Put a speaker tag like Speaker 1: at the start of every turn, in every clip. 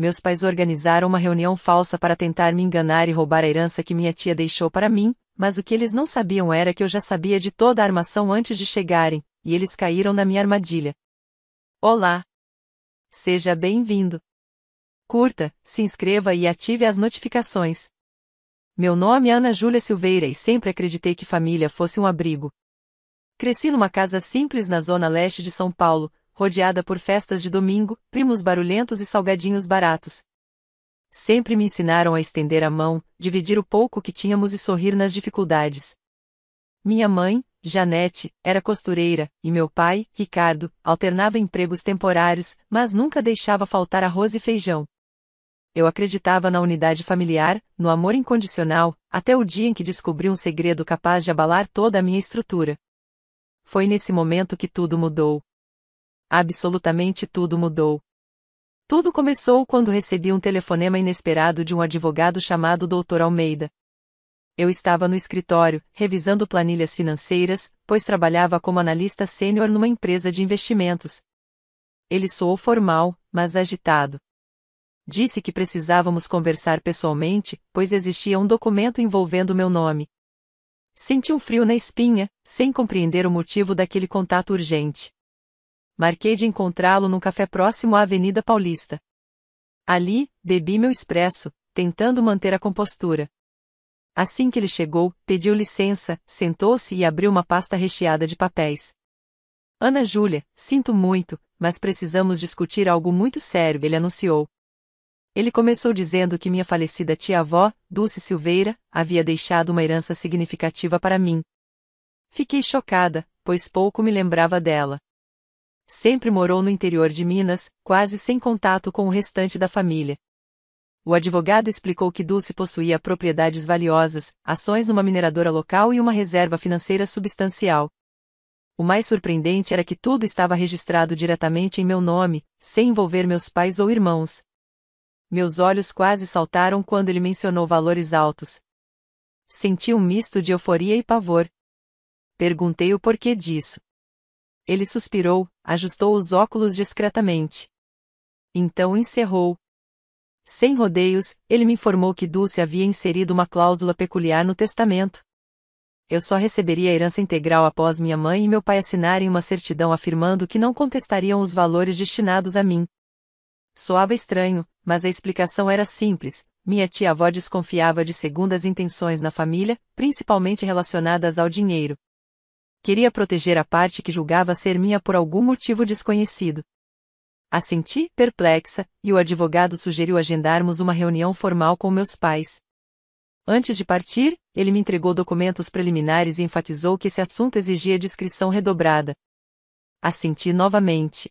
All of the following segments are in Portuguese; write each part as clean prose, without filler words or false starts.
Speaker 1: meus pais organizaram uma reunião falsa para tentar me enganar e roubar a herança que minha tia deixou para mim, mas o que eles não sabiam era que eu já sabia de toda a armação antes de chegarem, e eles caíram na minha armadilha. Olá! Seja bem-vindo! Curta, se inscreva e ative as notificações. Meu nome é Ana Júlia Silveira e sempre acreditei que família fosse um abrigo. Cresci numa casa simples na zona leste de São Paulo, rodeada por festas de domingo, primos barulhentos e salgadinhos baratos. Sempre me ensinaram a estender a mão, dividir o pouco que tínhamos e sorrir nas dificuldades. Minha mãe, Janete, era costureira, e meu pai, Ricardo, alternava empregos temporários, mas nunca deixava faltar arroz e feijão. Eu acreditava na unidade familiar, no amor incondicional, até o dia em que descobri um segredo capaz de abalar toda a minha estrutura. Foi nesse momento que tudo mudou. Absolutamente tudo mudou. Tudo começou quando recebi um telefonema inesperado de um advogado chamado Dr. Almeida. Eu estava no escritório, revisando planilhas financeiras, pois trabalhava como analista sênior numa empresa de investimentos. Ele soou formal, mas agitado. Disse que precisávamos conversar pessoalmente, pois existia um documento envolvendo meu nome. Senti um frio na espinha, sem compreender o motivo daquele contato urgente. Marquei de encontrá-lo num café próximo à Avenida Paulista. Ali, bebi meu expresso, tentando manter a compostura. Assim que ele chegou, pediu licença, sentou-se e abriu uma pasta recheada de papéis. Ana Júlia, sinto muito, mas precisamos discutir algo muito sério, ele anunciou. Ele começou dizendo que minha falecida tia-avó, Dulce Silveira, havia deixado uma herança significativa para mim. Fiquei chocada, pois pouco me lembrava dela. Sempre morou no interior de Minas, quase sem contato com o restante da família. O advogado explicou que Dulce possuía propriedades valiosas, ações numa mineradora local e uma reserva financeira substancial. O mais surpreendente era que tudo estava registrado diretamente em meu nome, sem envolver meus pais ou irmãos. Meus olhos quase saltaram quando ele mencionou valores altos. Senti um misto de euforia e pavor. Perguntei o porquê disso. Ele suspirou, ajustou os óculos discretamente. Então encerrou. Sem rodeios, ele me informou que Dulce havia inserido uma cláusula peculiar no testamento. Eu só receberia a herança integral após minha mãe e meu pai assinarem uma certidão afirmando que não contestariam os valores destinados a mim. Soava estranho, mas a explicação era simples. Minha tia-avó desconfiava de segundas intenções na família, principalmente relacionadas ao dinheiro. Queria proteger a parte que julgava ser minha por algum motivo desconhecido. Assenti, perplexa, e o advogado sugeriu agendarmos uma reunião formal com meus pais. Antes de partir, ele me entregou documentos preliminares e enfatizou que esse assunto exigia discrição redobrada. Assenti novamente.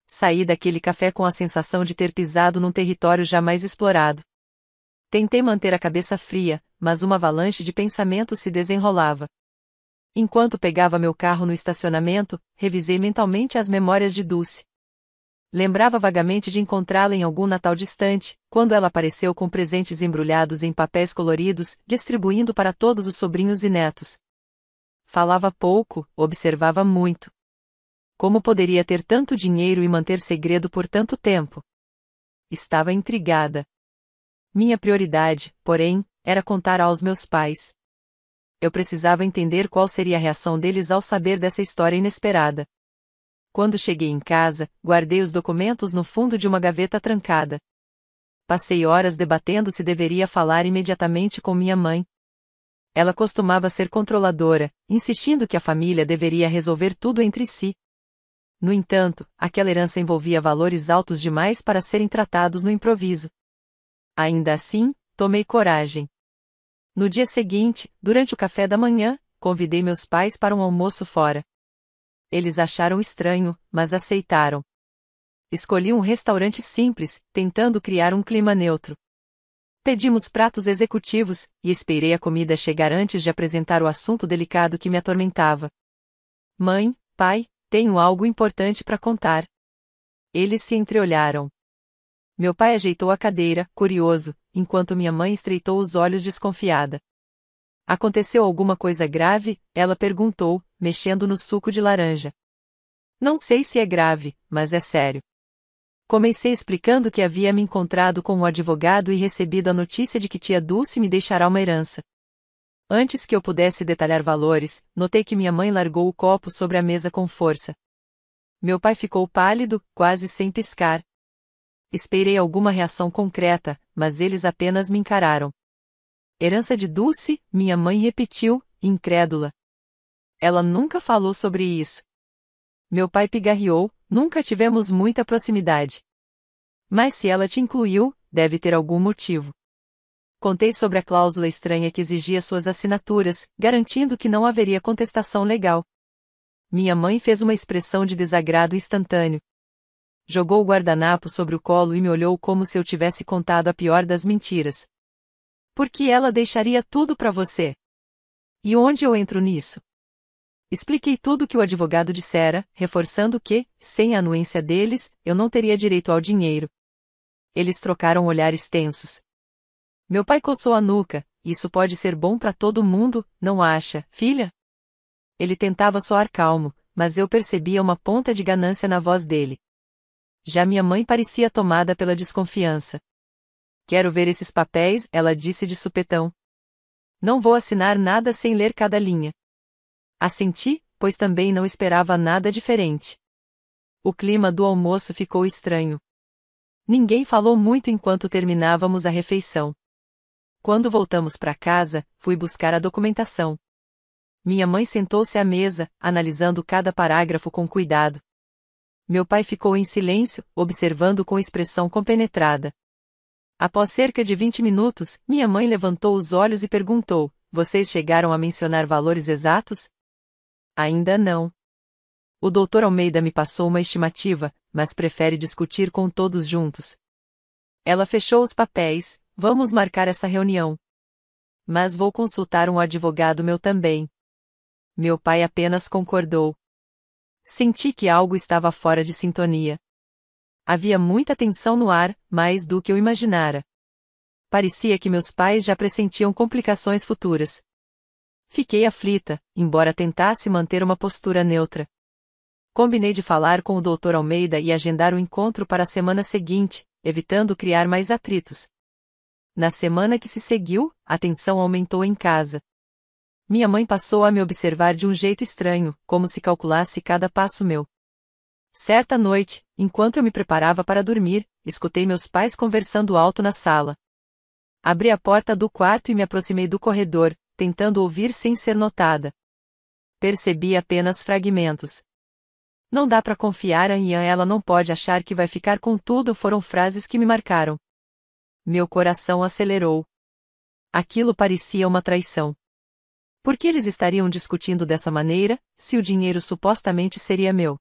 Speaker 1: Saí daquele café com a sensação de ter pisado num território jamais explorado. Tentei manter a cabeça fria, mas uma avalanche de pensamentos se desenrolava. Enquanto pegava meu carro no estacionamento, revisei mentalmente as memórias de Dulce. Lembrava vagamente de encontrá-la em algum Natal distante, quando ela apareceu com presentes embrulhados em papéis coloridos, distribuindo para todos os sobrinhos e netos. Falava pouco, observava muito. Como poderia ter tanto dinheiro e manter segredo por tanto tempo? Estava intrigada. Minha prioridade, porém, era contar aos meus pais. Eu precisava entender qual seria a reação deles ao saber dessa história inesperada. Quando cheguei em casa, guardei os documentos no fundo de uma gaveta trancada. Passei horas debatendo se deveria falar imediatamente com minha mãe. Ela costumava ser controladora, insistindo que a família deveria resolver tudo entre si. No entanto, aquela herança envolvia valores altos demais para serem tratados no improviso. Ainda assim, tomei coragem. No dia seguinte, durante o café da manhã, convidei meus pais para um almoço fora. Eles acharam estranho, mas aceitaram. Escolhi um restaurante simples, tentando criar um clima neutro. Pedimos pratos executivos, e esperei a comida chegar antes de apresentar o assunto delicado que me atormentava. Mãe, pai, tenho algo importante para contar. Eles se entreolharam. Meu pai ajeitou a cadeira, curioso, enquanto minha mãe estreitou os olhos desconfiada. Aconteceu alguma coisa grave? Ela perguntou, mexendo no suco de laranja. Não sei se é grave, mas é sério. Comecei explicando que havia me encontrado com um advogado e recebido a notícia de que tia Dulce me deixará uma herança. Antes que eu pudesse detalhar valores, notei que minha mãe largou o copo sobre a mesa com força. Meu pai ficou pálido, quase sem piscar. Esperei alguma reação concreta, mas eles apenas me encararam. Herança de Dulce? Minha mãe repetiu, incrédula. Ela nunca falou sobre isso. Meu pai pigarreou, nunca tivemos muita proximidade. Mas se ela te incluiu, deve ter algum motivo. Contei sobre a cláusula estranha que exigia suas assinaturas, garantindo que não haveria contestação legal. Minha mãe fez uma expressão de desagrado instantâneo. Jogou o guardanapo sobre o colo e me olhou como se eu tivesse contado a pior das mentiras. Por que ela deixaria tudo para você? E onde eu entro nisso? Expliquei tudo o que o advogado dissera, reforçando que, sem a anuência deles, eu não teria direito ao dinheiro. Eles trocaram olhares tensos. Meu pai coçou a nuca. Isso pode ser bom para todo mundo, não acha, filha? Ele tentava soar calmo, mas eu percebia uma ponta de ganância na voz dele. Já minha mãe parecia tomada pela desconfiança. Quero ver esses papéis, ela disse de supetão. Não vou assinar nada sem ler cada linha. Assenti, pois também não esperava nada diferente. O clima do almoço ficou estranho. Ninguém falou muito enquanto terminávamos a refeição. Quando voltamos para casa, fui buscar a documentação. Minha mãe sentou-se à mesa, analisando cada parágrafo com cuidado. Meu pai ficou em silêncio, observando com expressão compenetrada. Após cerca de 20 minutos, minha mãe levantou os olhos e perguntou: vocês chegaram a mencionar valores exatos? Ainda não. O Dr. Almeida me passou uma estimativa, mas prefere discutir com todos juntos. Ela fechou os papéis. Vamos marcar essa reunião. Mas vou consultar um advogado meu também. Meu pai apenas concordou. Senti que algo estava fora de sintonia. Havia muita tensão no ar, mais do que eu imaginara. Parecia que meus pais já pressentiam complicações futuras. Fiquei aflita, embora tentasse manter uma postura neutra. Combinei de falar com o Dr. Almeida e agendar o encontro para a semana seguinte, evitando criar mais atritos. Na semana que se seguiu, a tensão aumentou em casa. Minha mãe passou a me observar de um jeito estranho, como se calculasse cada passo meu. Certa noite, enquanto eu me preparava para dormir, escutei meus pais conversando alto na sala. Abri a porta do quarto e me aproximei do corredor, tentando ouvir sem ser notada. Percebi apenas fragmentos. Não dá para confiar em Ian, ela não pode achar que vai ficar com tudo, foram frases que me marcaram. Meu coração acelerou. Aquilo parecia uma traição. Por que eles estariam discutindo dessa maneira, se o dinheiro supostamente seria meu?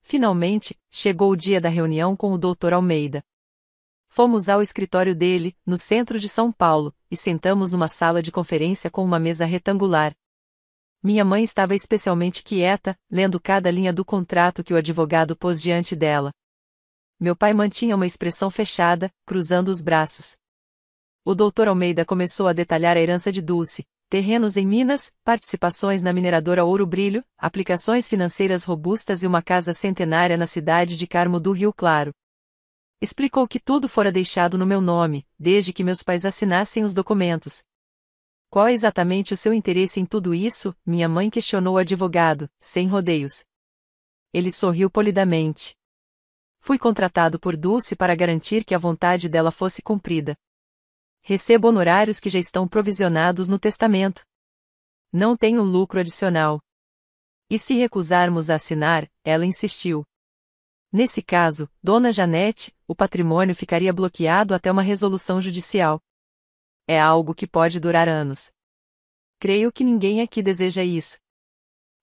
Speaker 1: Finalmente, chegou o dia da reunião com o Dr. Almeida. Fomos ao escritório dele, no centro de São Paulo, e sentamos numa sala de conferência com uma mesa retangular. Minha mãe estava especialmente quieta, lendo cada linha do contrato que o advogado pôs diante dela. Meu pai mantinha uma expressão fechada, cruzando os braços. O Dr. Almeida começou a detalhar a herança de Dulce, terrenos em Minas, participações na mineradora Ouro Brilho, aplicações financeiras robustas e uma casa centenária na cidade de Carmo do Rio Claro. Explicou que tudo fora deixado no meu nome, desde que meus pais assinassem os documentos. Qual é exatamente o seu interesse em tudo isso? Minha mãe questionou o advogado, sem rodeios. Ele sorriu polidamente. Fui contratado por Dulce para garantir que a vontade dela fosse cumprida. Recebo honorários que já estão provisionados no testamento. Não tenho lucro adicional. E se recusarmos a assinar, ela insistiu. Nesse caso, Dona Janete, o patrimônio ficaria bloqueado até uma resolução judicial. É algo que pode durar anos. Creio que ninguém aqui deseja isso.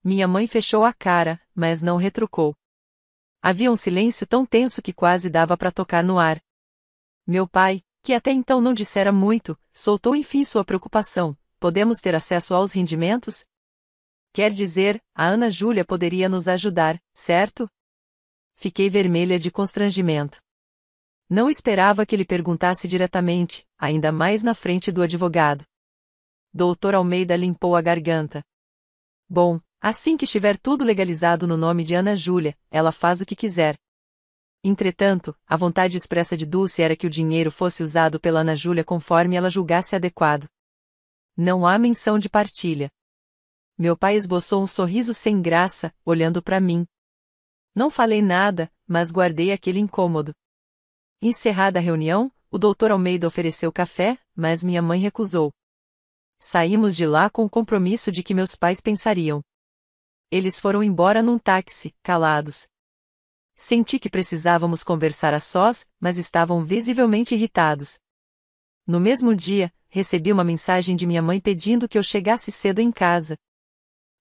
Speaker 1: Minha mãe fechou a cara, mas não retrucou. Havia um silêncio tão tenso que quase dava para tocar no ar. Meu pai, que até então não dissera muito, soltou enfim sua preocupação. Podemos ter acesso aos rendimentos? Quer dizer, a Ana Júlia poderia nos ajudar, certo? Fiquei vermelha de constrangimento. Não esperava que ele perguntasse diretamente, ainda mais na frente do advogado. Dr. Almeida limpou a garganta. Bom, assim que estiver tudo legalizado no nome de Ana Júlia, ela faz o que quiser. Entretanto, a vontade expressa de Dulce era que o dinheiro fosse usado pela Ana Júlia conforme ela julgasse adequado. Não há menção de partilha. Meu pai esboçou um sorriso sem graça, olhando para mim. Não falei nada, mas guardei aquele incômodo. Encerrada a reunião, o Dr. Almeida ofereceu café, mas minha mãe recusou. Saímos de lá com o compromisso de que meus pais pensariam. Eles foram embora num táxi, calados. Senti que precisávamos conversar a sós, mas estavam visivelmente irritados. No mesmo dia, recebi uma mensagem de minha mãe pedindo que eu chegasse cedo em casa.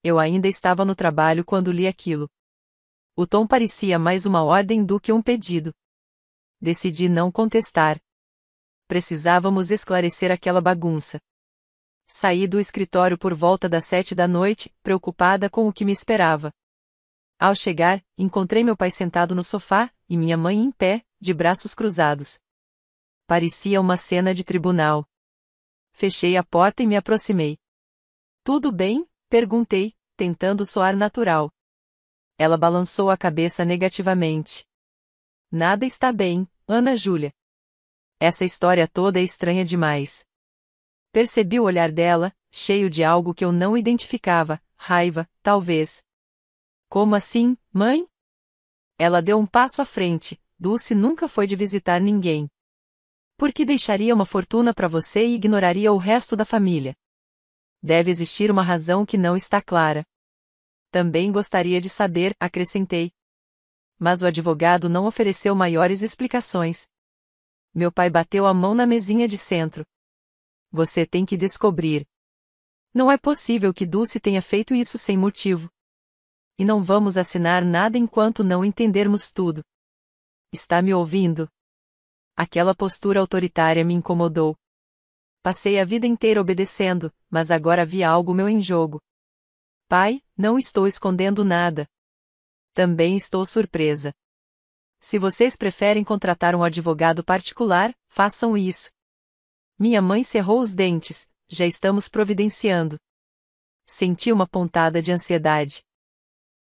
Speaker 1: Eu ainda estava no trabalho quando li aquilo. O tom parecia mais uma ordem do que um pedido. Decidi não contestar. Precisávamos esclarecer aquela bagunça. Saí do escritório por volta das 7 da noite, preocupada com o que me esperava. Ao chegar, encontrei meu pai sentado no sofá, e minha mãe em pé, de braços cruzados. Parecia uma cena de tribunal. Fechei a porta e me aproximei. "Tudo bem?" perguntei, tentando soar natural. Ela balançou a cabeça negativamente. "Nada está bem, Ana Júlia. Essa história toda é estranha demais." Percebi o olhar dela, cheio de algo que eu não identificava, raiva, talvez. "Como assim, mãe?" Ela deu um passo à frente. "Dulce nunca foi de visitar ninguém. Por que deixaria uma fortuna para você e ignoraria o resto da família? Deve existir uma razão que não está clara." "Também gostaria de saber", acrescentei. Mas o advogado não ofereceu maiores explicações. Meu pai bateu a mão na mesinha de centro. "Você tem que descobrir. Não é possível que Dulce tenha feito isso sem motivo. E não vamos assinar nada enquanto não entendermos tudo. Está me ouvindo?" Aquela postura autoritária me incomodou. Passei a vida inteira obedecendo, mas agora havia algo meu em jogo. "Pai, não estou escondendo nada. Também estou surpresa. Se vocês preferem contratar um advogado particular, façam isso." Minha mãe cerrou os dentes. "Já estamos providenciando." Senti uma pontada de ansiedade.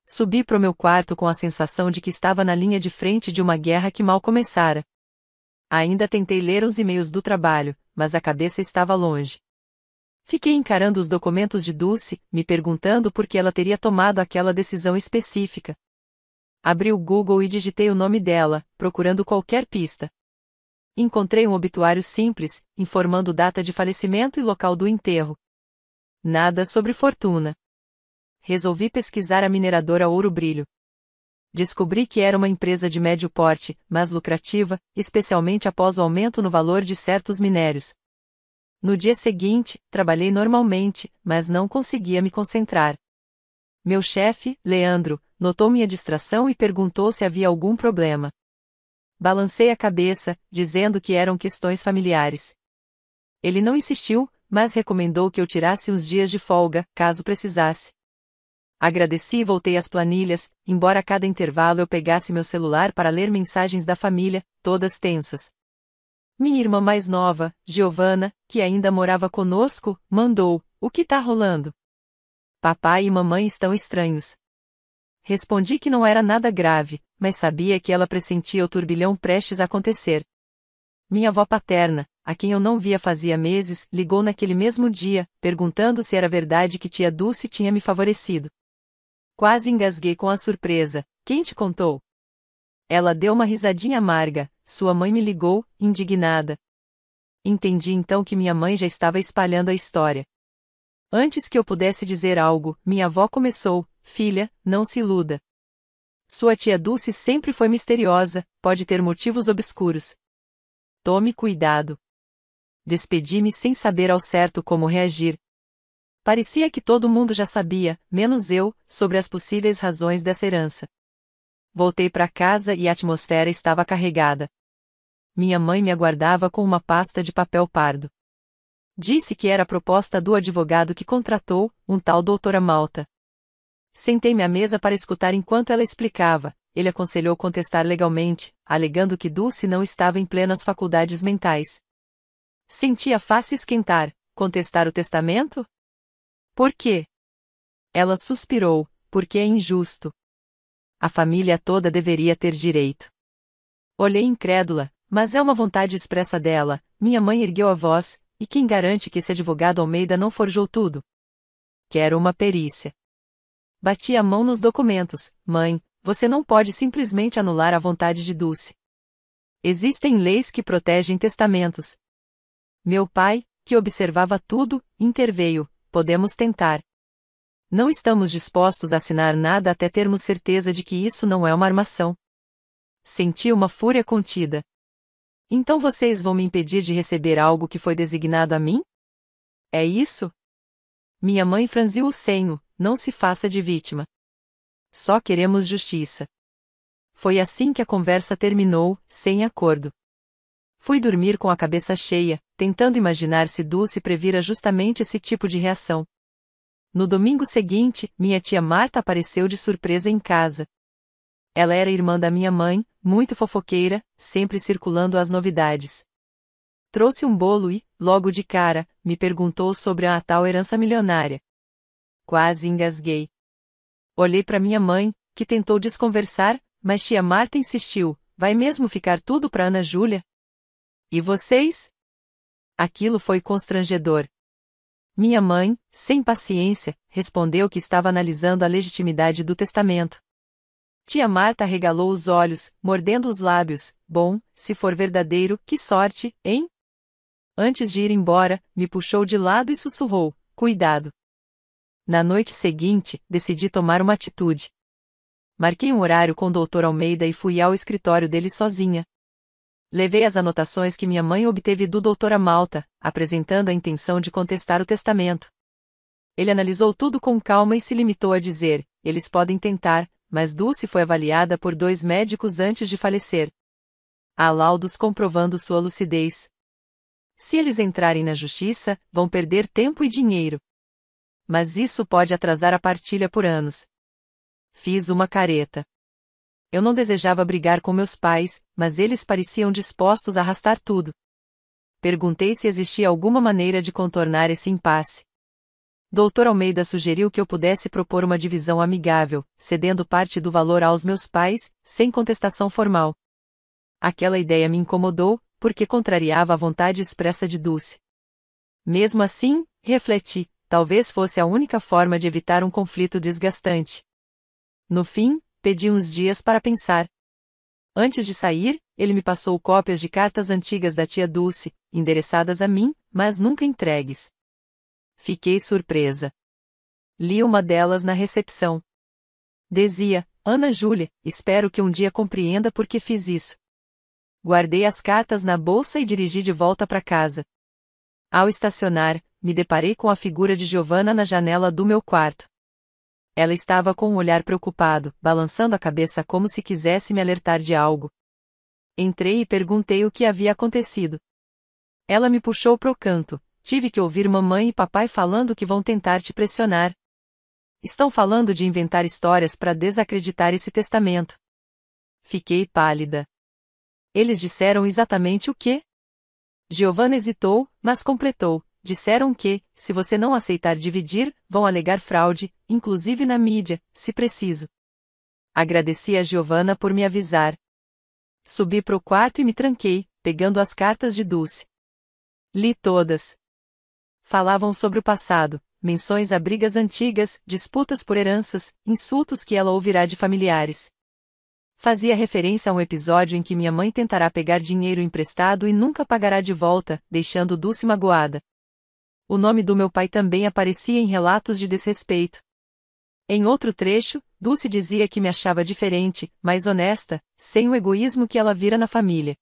Speaker 1: Subi pro meu quarto com a sensação de que estava na linha de frente de uma guerra que mal começara. Ainda tentei ler os e-mails do trabalho, mas a cabeça estava longe. Fiquei encarando os documentos de Dulce, me perguntando por que ela teria tomado aquela decisão específica. Abri o Google e digitei o nome dela, procurando qualquer pista. Encontrei um obituário simples, informando data de falecimento e local do enterro. Nada sobre fortuna. Resolvi pesquisar a mineradora Ouro Brilho. Descobri que era uma empresa de médio porte, mas lucrativa, especialmente após o aumento no valor de certos minérios. No dia seguinte, trabalhei normalmente, mas não conseguia me concentrar. Meu chefe, Leandro, notou minha distração e perguntou se havia algum problema. Balancei a cabeça, dizendo que eram questões familiares. Ele não insistiu, mas recomendou que eu tirasse uns dias de folga, caso precisasse. Agradeci e voltei às planilhas, embora a cada intervalo eu pegasse meu celular para ler mensagens da família, todas tensas. Minha irmã mais nova, Giovana, que ainda morava conosco, mandou: "O que tá rolando? Papai e mamãe estão estranhos." Respondi que não era nada grave, mas sabia que ela pressentia o turbilhão prestes a acontecer. Minha avó paterna, a quem eu não via fazia meses, ligou naquele mesmo dia, perguntando se era verdade que tia Dulce tinha me favorecido. Quase engasguei com a surpresa. "Quem te contou?" Ela deu uma risadinha amarga. "Sua mãe me ligou, indignada." Entendi então que minha mãe já estava espalhando a história. Antes que eu pudesse dizer algo, minha avó começou: "Filha, não se iluda. Sua tia Dulce sempre foi misteriosa, pode ter motivos obscuros. Tome cuidado." Despedi-me sem saber ao certo como reagir. Parecia que todo mundo já sabia, menos eu, sobre as possíveis razões dessa herança. Voltei para casa e a atmosfera estava carregada. Minha mãe me aguardava com uma pasta de papel pardo. Disse que era a proposta do advogado que contratou, um tal Dr. Malta. Sentei-me à mesa para escutar enquanto ela explicava. Ele aconselhou contestar legalmente, alegando que Dulce não estava em plenas faculdades mentais. Senti a face esquentar. Contestar o testamento? Por quê? Ela suspirou: "Porque é injusto. A família toda deveria ter direito." Olhei incrédula, mas é uma vontade expressa dela. Minha mãe ergueu a voz, e quem garante que esse advogado Almeida não forjou tudo? Quero uma perícia. Bati a mão nos documentos. Mãe, você não pode simplesmente anular a vontade de Dulce. Existem leis que protegem testamentos. Meu pai, que observava tudo, interveio. Podemos tentar. Não estamos dispostos a assinar nada até termos certeza de que isso não é uma armação. Senti uma fúria contida. Então vocês vão me impedir de receber algo que foi designado a mim? É isso? Minha mãe franziu o senho. Não se faça de vítima. Só queremos justiça. Foi assim que a conversa terminou, sem acordo. Fui dormir com a cabeça cheia, tentando imaginar se Dulce previra justamente esse tipo de reação. No domingo seguinte, minha tia Marta apareceu de surpresa em casa. Ela era irmã da minha mãe, muito fofoqueira, sempre circulando as novidades. Trouxe um bolo e, logo de cara, me perguntou sobre a tal herança milionária. Quase engasguei. Olhei para minha mãe, que tentou desconversar, mas tia Marta insistiu, vai mesmo ficar tudo para Ana Júlia? E vocês? Aquilo foi constrangedor. Minha mãe, sem paciência, respondeu que estava analisando a legitimidade do testamento. Tia Marta arregalou os olhos, mordendo os lábios. Bom, se for verdadeiro, que sorte, hein? Antes de ir embora, me puxou de lado e sussurrou, cuidado. Na noite seguinte, decidi tomar uma atitude. Marquei um horário com o Dr. Almeida e fui ao escritório dele sozinha. Levei as anotações que minha mãe obteve do Dr. Malta, apresentando a intenção de contestar o testamento. Ele analisou tudo com calma e se limitou a dizer, eles podem tentar, mas Dulce foi avaliada por 2 médicos antes de falecer. Há laudos comprovando sua lucidez. Se eles entrarem na justiça, vão perder tempo e dinheiro. Mas isso pode atrasar a partilha por anos. Fiz uma careta. Eu não desejava brigar com meus pais, mas eles pareciam dispostos a arrastar tudo. Perguntei se existia alguma maneira de contornar esse impasse. Dr. Almeida sugeriu que eu pudesse propor uma divisão amigável, cedendo parte do valor aos meus pais, sem contestação formal. Aquela ideia me incomodou, porque contrariava a vontade expressa de Dulce. Mesmo assim, refleti, talvez fosse a única forma de evitar um conflito desgastante. No fim, pedi uns dias para pensar. Antes de sair, ele me passou cópias de cartas antigas da tia Dulce, endereçadas a mim, mas nunca entregues. Fiquei surpresa. Li uma delas na recepção. Dizia, Ana Júlia, espero que um dia compreenda por que fiz isso. Guardei as cartas na bolsa e dirigi de volta para casa. Ao estacionar, me deparei com a figura de Giovanna na janela do meu quarto. Ela estava com um olhar preocupado, balançando a cabeça como se quisesse me alertar de algo. Entrei e perguntei o que havia acontecido. Ela me puxou pro canto. Tive que ouvir mamãe e papai falando que vão tentar te pressionar. Estão falando de inventar histórias para desacreditar esse testamento. Fiquei pálida. Eles disseram exatamente o quê? Giovanna hesitou, mas completou. Disseram que, se você não aceitar dividir, vão alegar fraude, inclusive na mídia, se preciso. Agradeci a Giovanna por me avisar. Subi pro quarto e me tranquei, pegando as cartas de Dulce. Li todas. Falavam sobre o passado, menções a brigas antigas, disputas por heranças, insultos que ela ouvirá de familiares. Fazia referência a um episódio em que minha mãe tentará pegar dinheiro emprestado e nunca pagará de volta, deixando Dulce magoada. O nome do meu pai também aparecia em relatos de desrespeito. Em outro trecho, Dulce dizia que me achava diferente, mais honesta, sem o egoísmo que ela vira na família.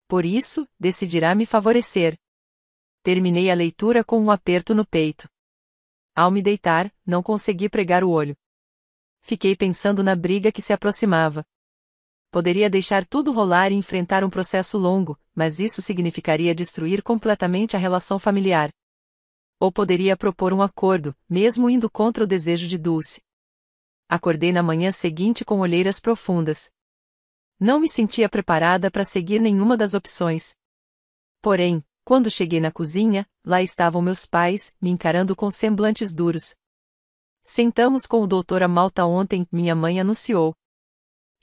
Speaker 1: Por isso, decidirá me favorecer. Terminei a leitura com um aperto no peito. Ao me deitar, não consegui pregar o olho. Fiquei pensando na briga que se aproximava. Poderia deixar tudo rolar e enfrentar um processo longo, mas isso significaria destruir completamente a relação familiar. Ou poderia propor um acordo, mesmo indo contra o desejo de Dulce. Acordei na manhã seguinte com olheiras profundas. Não me sentia preparada para seguir nenhuma das opções. Porém, quando cheguei na cozinha, lá estavam meus pais, me encarando com semblantes duros. Sentamos com o Dr. Malta ontem, minha mãe anunciou.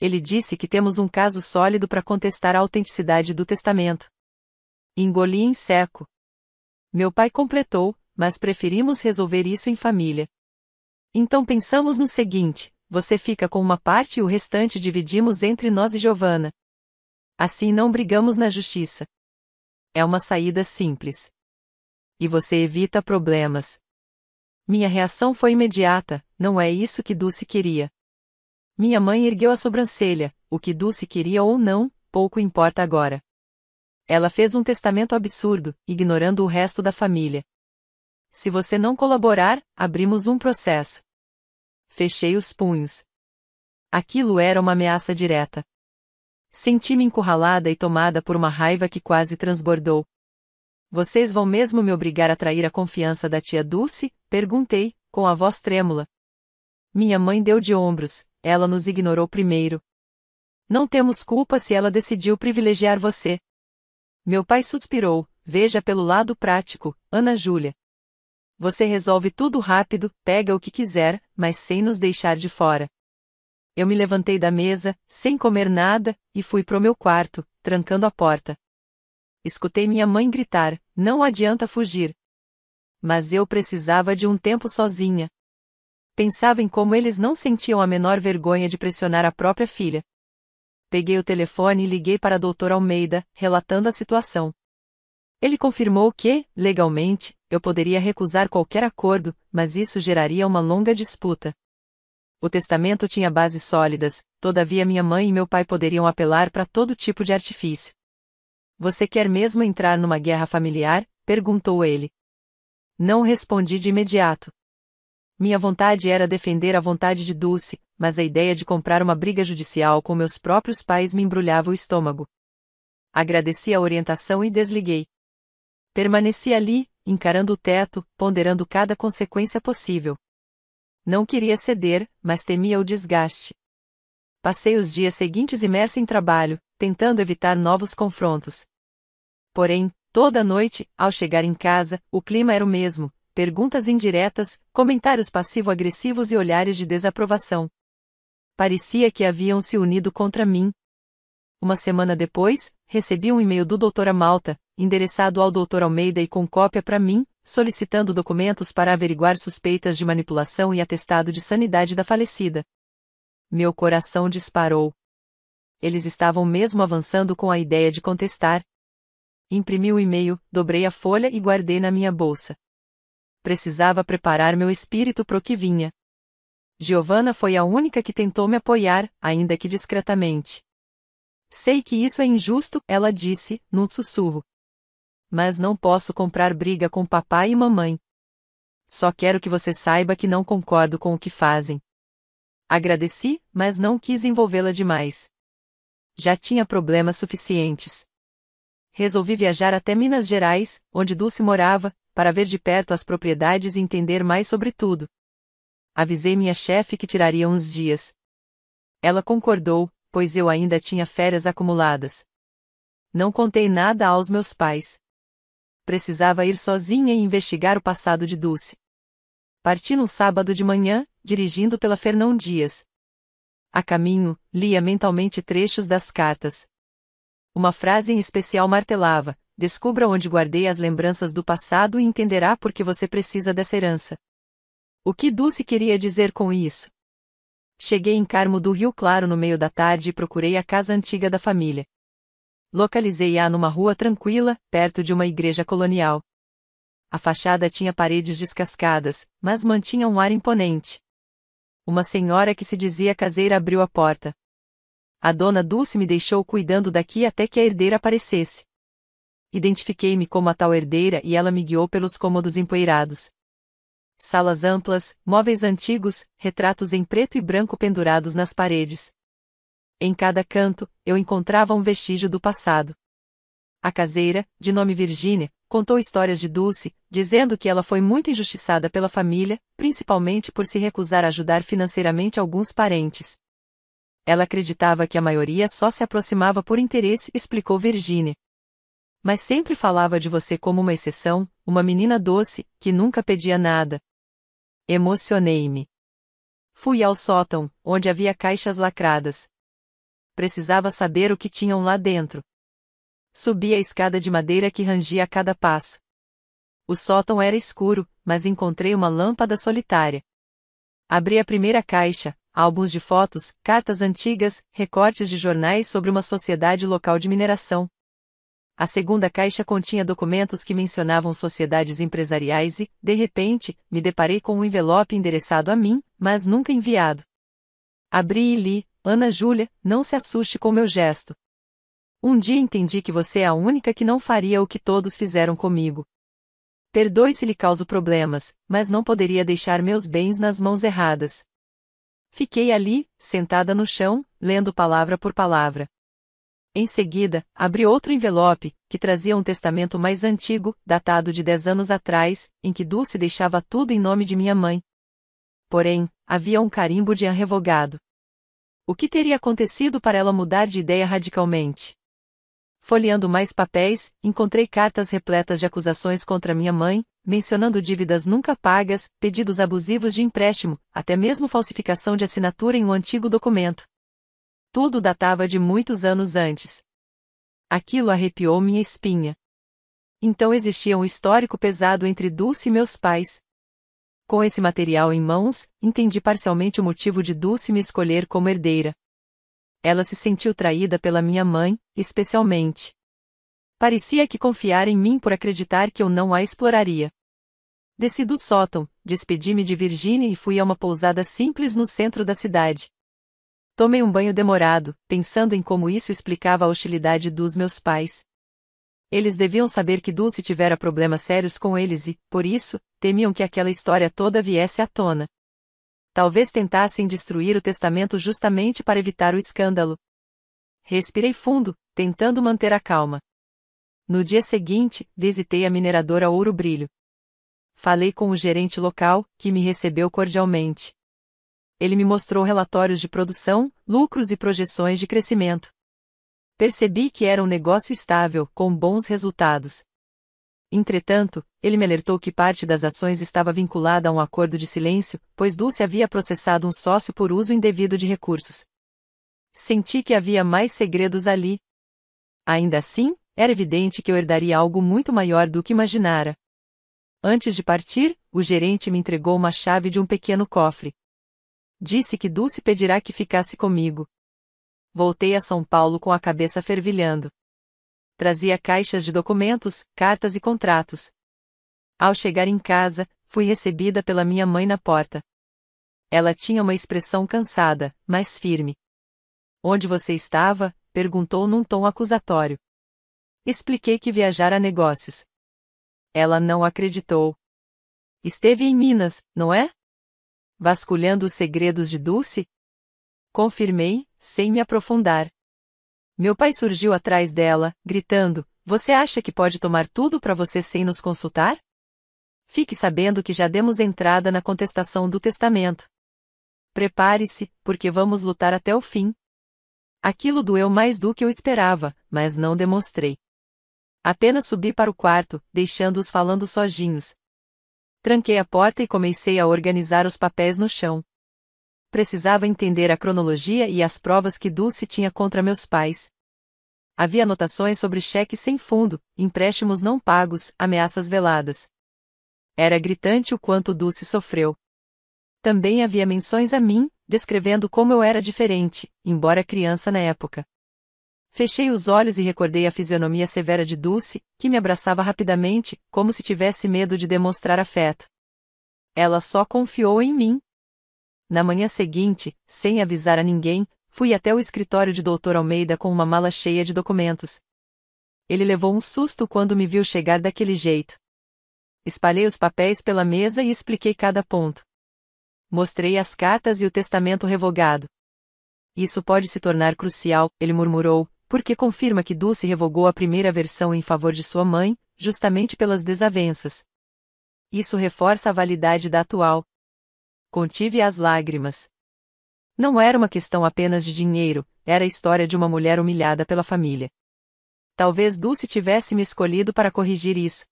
Speaker 1: Ele disse que temos um caso sólido para contestar a autenticidade do testamento. Engoli em seco. Meu pai completou, mas preferimos resolver isso em família. Então pensamos no seguinte: você fica com uma parte e o restante dividimos entre nós e Giovanna. Assim não brigamos na justiça. É uma saída simples. E você evita problemas. Minha reação foi imediata: não é isso que Dulce queria. Minha mãe ergueu a sobrancelha: o que Dulce queria ou não, pouco importa agora. Ela fez um testamento absurdo, ignorando o resto da família. Se você não colaborar, abrimos um processo. Fechei os punhos. Aquilo era uma ameaça direta. Senti-me encurralada e tomada por uma raiva que quase transbordou. Vocês vão mesmo me obrigar a trair a confiança da tia Dulce? Perguntei, com a voz trêmula. Minha mãe deu de ombros: ela nos ignorou primeiro. Não temos culpa se ela decidiu privilegiar você. Meu pai suspirou: veja pelo lado prático, Ana Júlia. Você resolve tudo rápido, pega o que quiser, mas sem nos deixar de fora. Eu me levantei da mesa, sem comer nada, e fui pro meu quarto, trancando a porta. Escutei minha mãe gritar: não adianta fugir. Mas eu precisava de um tempo sozinha. Pensava em como eles não sentiam a menor vergonha de pressionar a própria filha. Peguei o telefone e liguei para Dr. Almeida, relatando a situação. Ele confirmou que, legalmente, eu poderia recusar qualquer acordo, mas isso geraria uma longa disputa. O testamento tinha bases sólidas, todavia minha mãe e meu pai poderiam apelar para todo tipo de artifício. Você quer mesmo entrar numa guerra familiar? Perguntou ele. Não respondi de imediato. Minha vontade era defender a vontade de Dulce, mas a ideia de comprar uma briga judicial com meus próprios pais me embrulhava o estômago. Agradeci a orientação e desliguei. Permaneci ali, encarando o teto, ponderando cada consequência possível. Não queria ceder, mas temia o desgaste. Passei os dias seguintes imersa em trabalho, tentando evitar novos confrontos. Porém, toda noite, ao chegar em casa, o clima era o mesmo: perguntas indiretas, comentários passivo-agressivos e olhares de desaprovação. Parecia que haviam se unido contra mim. Uma semana depois, recebi um e-mail do Dr. Malta, endereçado ao Dr. Almeida e com cópia para mim, solicitando documentos para averiguar suspeitas de manipulação e atestado de sanidade da falecida. Meu coração disparou. Eles estavam mesmo avançando com a ideia de contestar. Imprimi o e-mail, dobrei a folha e guardei na minha bolsa. Precisava preparar meu espírito pro que vinha. Giovanna foi a única que tentou me apoiar, ainda que discretamente. Sei que isso é injusto, ela disse, num sussurro. Mas não posso comprar briga com papai e mamãe. Só quero que você saiba que não concordo com o que fazem. Agradeci, mas não quis envolvê-la demais. Já tinha problemas suficientes. Resolvi viajar até Minas Gerais, onde Dulce morava, para ver de perto as propriedades e entender mais sobre tudo. Avisei minha chefe que tiraria uns dias. Ela concordou, pois eu ainda tinha férias acumuladas. Não contei nada aos meus pais. Precisava ir sozinha e investigar o passado de Dulce. Parti num sábado de manhã, dirigindo pela Fernão Dias. A caminho, lia mentalmente trechos das cartas. Uma frase em especial martelava: descubra onde guardei as lembranças do passado e entenderá por que você precisa dessa herança. O que Dulce queria dizer com isso? Cheguei em Carmo do Rio Claro no meio da tarde e procurei a casa antiga da família. Localizei-a numa rua tranquila, perto de uma igreja colonial. A fachada tinha paredes descascadas, mas mantinha um ar imponente. Uma senhora que se dizia caseira abriu a porta. A dona Dulce me deixou cuidando daqui até que a herdeira aparecesse. Identifiquei-me como a tal herdeira e ela me guiou pelos cômodos empoeirados. Salas amplas, móveis antigos, retratos em preto e branco pendurados nas paredes. Em cada canto, eu encontrava um vestígio do passado. A caseira, de nome Virgínia, contou histórias de Dulce, dizendo que ela foi muito injustiçada pela família, principalmente por se recusar a ajudar financeiramente alguns parentes. Ela acreditava que a maioria só se aproximava por interesse, explicou Virgínia. Mas sempre falava de você como uma exceção, uma menina doce, que nunca pedia nada. Emocionei-me. Fui ao sótão, onde havia caixas lacradas. Precisava saber o que tinham lá dentro. Subi a escada de madeira que rangia a cada passo. O sótão era escuro, mas encontrei uma lâmpada solitária. Abri a primeira caixa, álbuns de fotos, cartas antigas, recortes de jornais sobre uma sociedade local de mineração. A segunda caixa continha documentos que mencionavam sociedades empresariais e, de repente, me deparei com um envelope endereçado a mim, mas nunca enviado. Abri e li: Ana Júlia, não se assuste com meu gesto. Um dia entendi que você é a única que não faria o que todos fizeram comigo. Perdoe se lhe causo problemas, mas não poderia deixar meus bens nas mãos erradas. Fiquei ali, sentada no chão, lendo palavra por palavra. Em seguida, abri outro envelope, que trazia um testamento mais antigo, datado de 10 anos atrás, em que Dulce deixava tudo em nome de minha mãe. Porém, havia um carimbo de irrevogado. O que teria acontecido para ela mudar de ideia radicalmente? Folheando mais papéis, encontrei cartas repletas de acusações contra minha mãe, mencionando dívidas nunca pagas, pedidos abusivos de empréstimo, até mesmo falsificação de assinatura em um antigo documento. Tudo datava de muitos anos antes. Aquilo arrepiou minha espinha. Então existia um histórico pesado entre Dulce e meus pais. Com esse material em mãos, entendi parcialmente o motivo de Dulce me escolher como herdeira. Ela se sentiu traída pela minha mãe, especialmente. Parecia que confiara em mim por acreditar que eu não a exploraria. Desci do sótão, despedi-me de Virginia e fui a uma pousada simples no centro da cidade. Tomei um banho demorado, pensando em como isso explicava a hostilidade dos meus pais. Eles deviam saber que Dulce tivera problemas sérios com eles e, por isso, temiam que aquela história toda viesse à tona. Talvez tentassem destruir o testamento justamente para evitar o escândalo. Respirei fundo, tentando manter a calma. No dia seguinte, visitei a mineradora Ouro Brilho. Falei com o gerente local, que me recebeu cordialmente. Ele me mostrou relatórios de produção, lucros e projeções de crescimento. Percebi que era um negócio estável, com bons resultados. Entretanto, ele me alertou que parte das ações estava vinculada a um acordo de silêncio, pois Dulce havia processado um sócio por uso indevido de recursos. Senti que havia mais segredos ali. Ainda assim, era evidente que eu herdaria algo muito maior do que imaginara. Antes de partir, o gerente me entregou uma chave de um pequeno cofre. Disse que Dulce pedirá que ficasse comigo. Voltei a São Paulo com a cabeça fervilhando. Trazia caixas de documentos, cartas e contratos. Ao chegar em casa, fui recebida pela minha mãe na porta. Ela tinha uma expressão cansada, mas firme. Onde você estava? Perguntou num tom acusatório. Expliquei que viajara a negócios. Ela não acreditou. Esteve em Minas, não é? Vasculhando os segredos de Dulce? Confirmei, sem me aprofundar. Meu pai surgiu atrás dela, gritando: Você acha que pode tomar tudo para você sem nos consultar? Fique sabendo que já demos entrada na contestação do testamento. Prepare-se, porque vamos lutar até o fim. Aquilo doeu mais do que eu esperava, mas não demonstrei. Apenas subi para o quarto, deixando-os falando sozinhos. Tranquei a porta e comecei a organizar os papéis no chão. Precisava entender a cronologia e as provas que Dulce tinha contra meus pais. Havia anotações sobre cheques sem fundo, empréstimos não pagos, ameaças veladas. Era gritante o quanto Dulce sofreu. Também havia menções a mim, descrevendo como eu era diferente, embora criança na época. Fechei os olhos e recordei a fisionomia severa de Dulce, que me abraçava rapidamente, como se tivesse medo de demonstrar afeto. Ela só confiou em mim. Na manhã seguinte, sem avisar a ninguém, fui até o escritório de Dr. Almeida com uma mala cheia de documentos. Ele levou um susto quando me viu chegar daquele jeito. Espalhei os papéis pela mesa e expliquei cada ponto. Mostrei as cartas e o testamento revogado. Isso pode se tornar crucial, ele murmurou, porque confirma que Dulce revogou a primeira versão em favor de sua mãe, justamente pelas desavenças. Isso reforça a validade da atual. Contive as lágrimas. Não era uma questão apenas de dinheiro, era a história de uma mulher humilhada pela família. Talvez Dulce tivesse me escolhido para corrigir isso.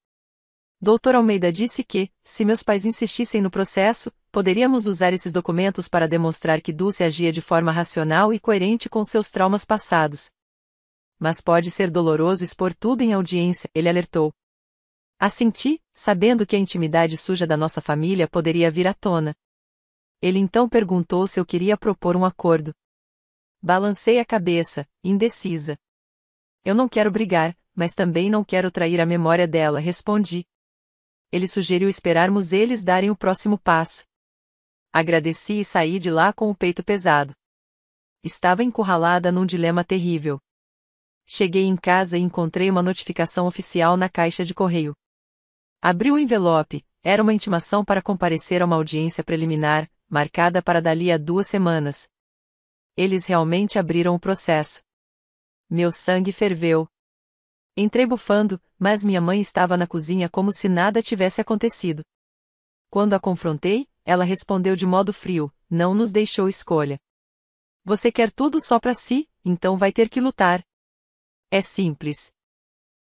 Speaker 1: Dr. Almeida disse que, se meus pais insistissem no processo, poderíamos usar esses documentos para demonstrar que Dulce agia de forma racional e coerente com seus traumas passados. Mas pode ser doloroso expor tudo em audiência, ele alertou. Assenti, sabendo que a intimidade suja da nossa família poderia vir à tona. Ele então perguntou se eu queria propor um acordo. Balancei a cabeça, indecisa. Eu não quero brigar, mas também não quero trair a memória dela, respondi. Ele sugeriu esperarmos eles darem o próximo passo. Agradeci e saí de lá com o peito pesado. Estava encurralada num dilema terrível. Cheguei em casa e encontrei uma notificação oficial na caixa de correio. Abri o envelope, era uma intimação para comparecer a uma audiência preliminar, marcada para dali a 2 semanas. Eles realmente abriram o processo. Meu sangue ferveu. Entrei bufando, mas minha mãe estava na cozinha como se nada tivesse acontecido. Quando a confrontei, ela respondeu de modo frio, não nos deixou escolha. Você quer tudo só para si, então vai ter que lutar. É simples.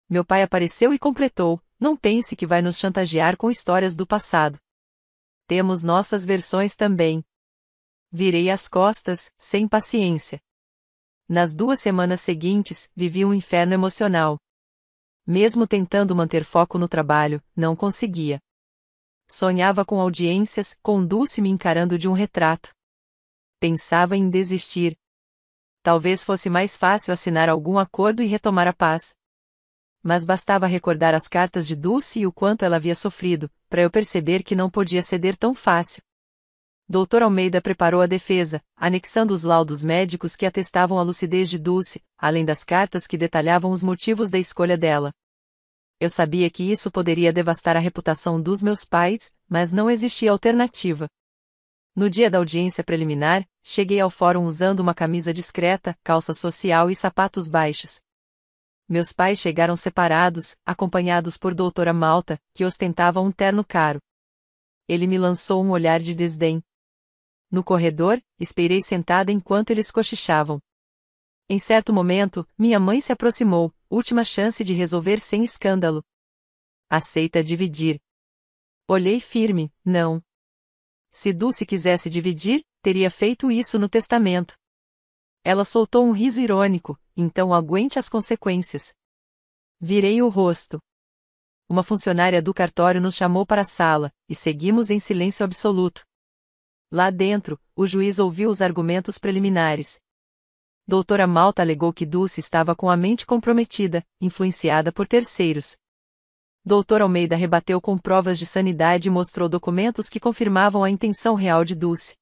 Speaker 1: Meu pai apareceu e completou, não pense que vai nos chantagear com histórias do passado. Temos nossas versões também. Virei as costas, sem paciência. Nas 2 semanas seguintes, vivi um inferno emocional. Mesmo tentando manter foco no trabalho, não conseguia. Sonhava com audiências, com Dulce me encarando de um retrato. Pensava em desistir. Talvez fosse mais fácil assinar algum acordo e retomar a paz. Mas bastava recordar as cartas de Dulce e o quanto ela havia sofrido, para eu perceber que não podia ceder tão fácil. Dr. Almeida preparou a defesa, anexando os laudos médicos que atestavam a lucidez de Dulce, além das cartas que detalhavam os motivos da escolha dela. Eu sabia que isso poderia devastar a reputação dos meus pais, mas não existia alternativa. No dia da audiência preliminar, cheguei ao fórum usando uma camisa discreta, calça social e sapatos baixos. Meus pais chegaram separados, acompanhados por doutora Malta, que ostentava um terno caro. Ele me lançou um olhar de desdém. No corredor, esperei sentada enquanto eles cochichavam. Em certo momento, minha mãe se aproximou, última chance de resolver sem escândalo. Aceita dividir. Olhei firme, não. Se Dulce quisesse dividir, teria feito isso no testamento. Ela soltou um riso irônico, então aguente as consequências. Virei o rosto. Uma funcionária do cartório nos chamou para a sala, e seguimos em silêncio absoluto. Lá dentro, o juiz ouviu os argumentos preliminares. Doutora Malta alegou que Dulce estava com a mente comprometida, influenciada por terceiros. Dr. Almeida rebateu com provas de sanidade e mostrou documentos que confirmavam a intenção real de Dulce.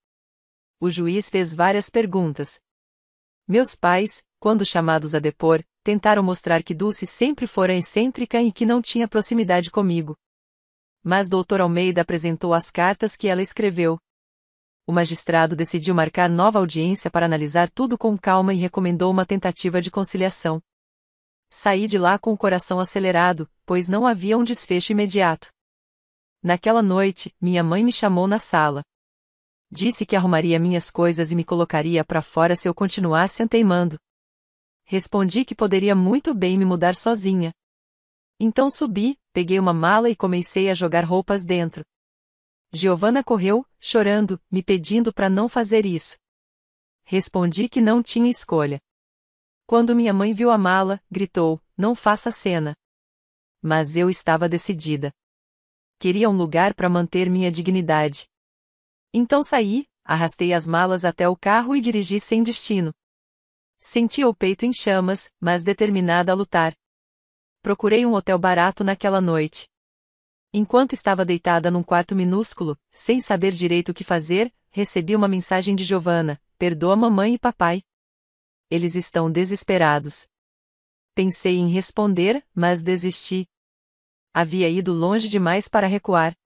Speaker 1: O juiz fez várias perguntas. Meus pais, quando chamados a depor, tentaram mostrar que Dulce sempre fora excêntrica e que não tinha proximidade comigo. Mas Dr. Almeida apresentou as cartas que ela escreveu. O magistrado decidiu marcar nova audiência para analisar tudo com calma e recomendou uma tentativa de conciliação. Saí de lá com o coração acelerado, pois não havia um desfecho imediato. Naquela noite, minha mãe me chamou na sala. Disse que arrumaria minhas coisas e me colocaria para fora se eu continuasse teimando. Respondi que poderia muito bem me mudar sozinha. Então subi, peguei uma mala e comecei a jogar roupas dentro. Giovanna correu, chorando, me pedindo para não fazer isso. Respondi que não tinha escolha. Quando minha mãe viu a mala, gritou, não faça cena. Mas eu estava decidida. Queria um lugar para manter minha dignidade. Então saí, arrastei as malas até o carro e dirigi sem destino. Sentia o peito em chamas, mas determinada a lutar. Procurei um hotel barato naquela noite. Enquanto estava deitada num quarto minúsculo, sem saber direito o que fazer, recebi uma mensagem de Giovanna: perdoa mamãe e papai. Eles estão desesperados. Pensei em responder, mas desisti. Havia ido longe demais para recuar.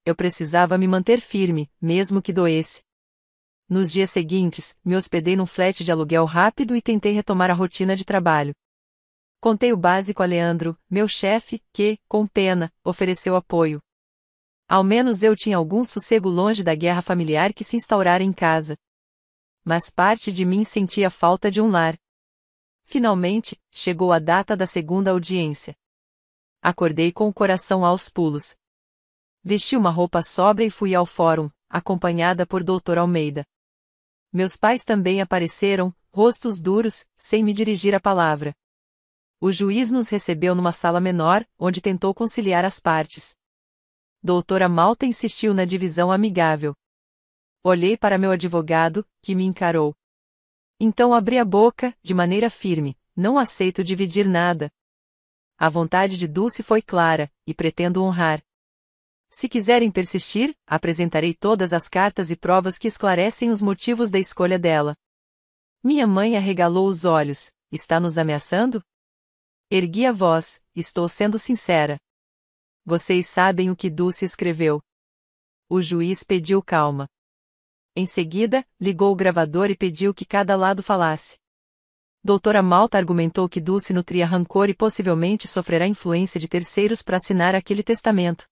Speaker 1: Eu precisava me manter firme, mesmo que doesse. Nos dias seguintes, me hospedei num flat de aluguel rápido e tentei retomar a rotina de trabalho. Contei o básico a Leandro, meu chefe, que, com pena, ofereceu apoio. Ao menos eu tinha algum sossego longe da guerra familiar que se instaurara em casa. Mas parte de mim sentia falta de um lar. Finalmente, chegou a data da segunda audiência. Acordei com o coração aos pulos. Vesti uma roupa sóbria e fui ao fórum, acompanhada por Dr. Almeida. Meus pais também apareceram, rostos duros, sem me dirigir a palavra. O juiz nos recebeu numa sala menor, onde tentou conciliar as partes. Doutora Malta insistiu na divisão amigável. Olhei para meu advogado, que me encarou. Então abri a boca, de maneira firme: não aceito dividir nada. A vontade de Dulce foi clara, e pretendo honrar. Se quiserem persistir, apresentarei todas as cartas e provas que esclarecem os motivos da escolha dela. Minha mãe arregalou os olhos: está nos ameaçando? Ergui a voz: estou sendo sincera. Vocês sabem o que Dulce escreveu. O juiz pediu calma. Em seguida, ligou o gravador e pediu que cada lado falasse. Doutora Malta argumentou que Dulce nutria rancor e possivelmente sofrerá influência de terceiros para assinar aquele testamento.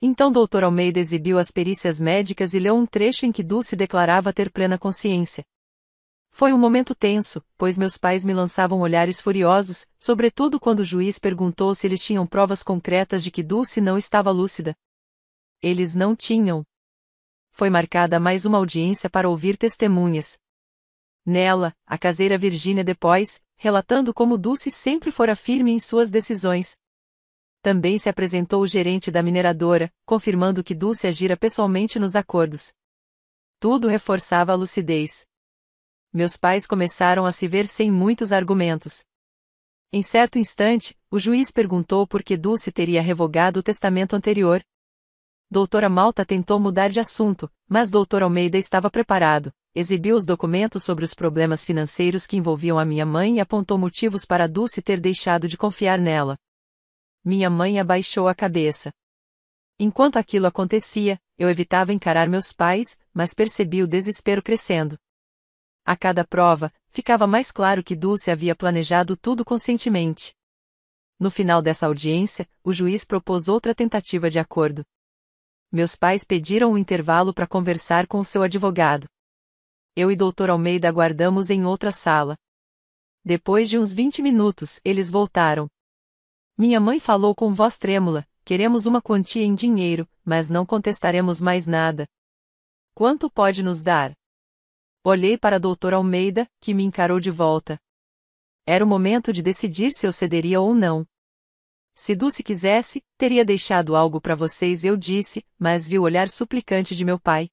Speaker 1: Então Dr. Almeida exibiu as perícias médicas e leu um trecho em que Dulce declarava ter plena consciência. Foi um momento tenso, pois meus pais me lançavam olhares furiosos, sobretudo quando o juiz perguntou se eles tinham provas concretas de que Dulce não estava lúcida. Eles não tinham. Foi marcada mais uma audiência para ouvir testemunhas. Nela, a caseira Virgínia depois, relatando como Dulce sempre fora firme em suas decisões. Também se apresentou o gerente da mineradora, confirmando que Dulce agira pessoalmente nos acordos. Tudo reforçava a lucidez. Meus pais começaram a se ver sem muitos argumentos. Em certo instante, o juiz perguntou por que Dulce teria revogado o testamento anterior. Doutora Malta tentou mudar de assunto, mas Dr. Almeida estava preparado, exibiu os documentos sobre os problemas financeiros que envolviam a minha mãe e apontou motivos para Dulce ter deixado de confiar nela. Minha mãe abaixou a cabeça. Enquanto aquilo acontecia, eu evitava encarar meus pais, mas percebi o desespero crescendo. A cada prova, ficava mais claro que Dulce havia planejado tudo conscientemente. No final dessa audiência, o juiz propôs outra tentativa de acordo. Meus pais pediram um intervalo para conversar com o seu advogado. Eu e Dr. Almeida aguardamos em outra sala. Depois de uns 20 minutos, eles voltaram. Minha mãe falou com voz trêmula: queremos uma quantia em dinheiro, mas não contestaremos mais nada. Quanto pode nos dar? Olhei para Dr. Almeida, que me encarou de volta. Era o momento de decidir se eu cederia ou não. Se Dulce quisesse, teria deixado algo para vocês, eu disse, mas vi o olhar suplicante de meu pai.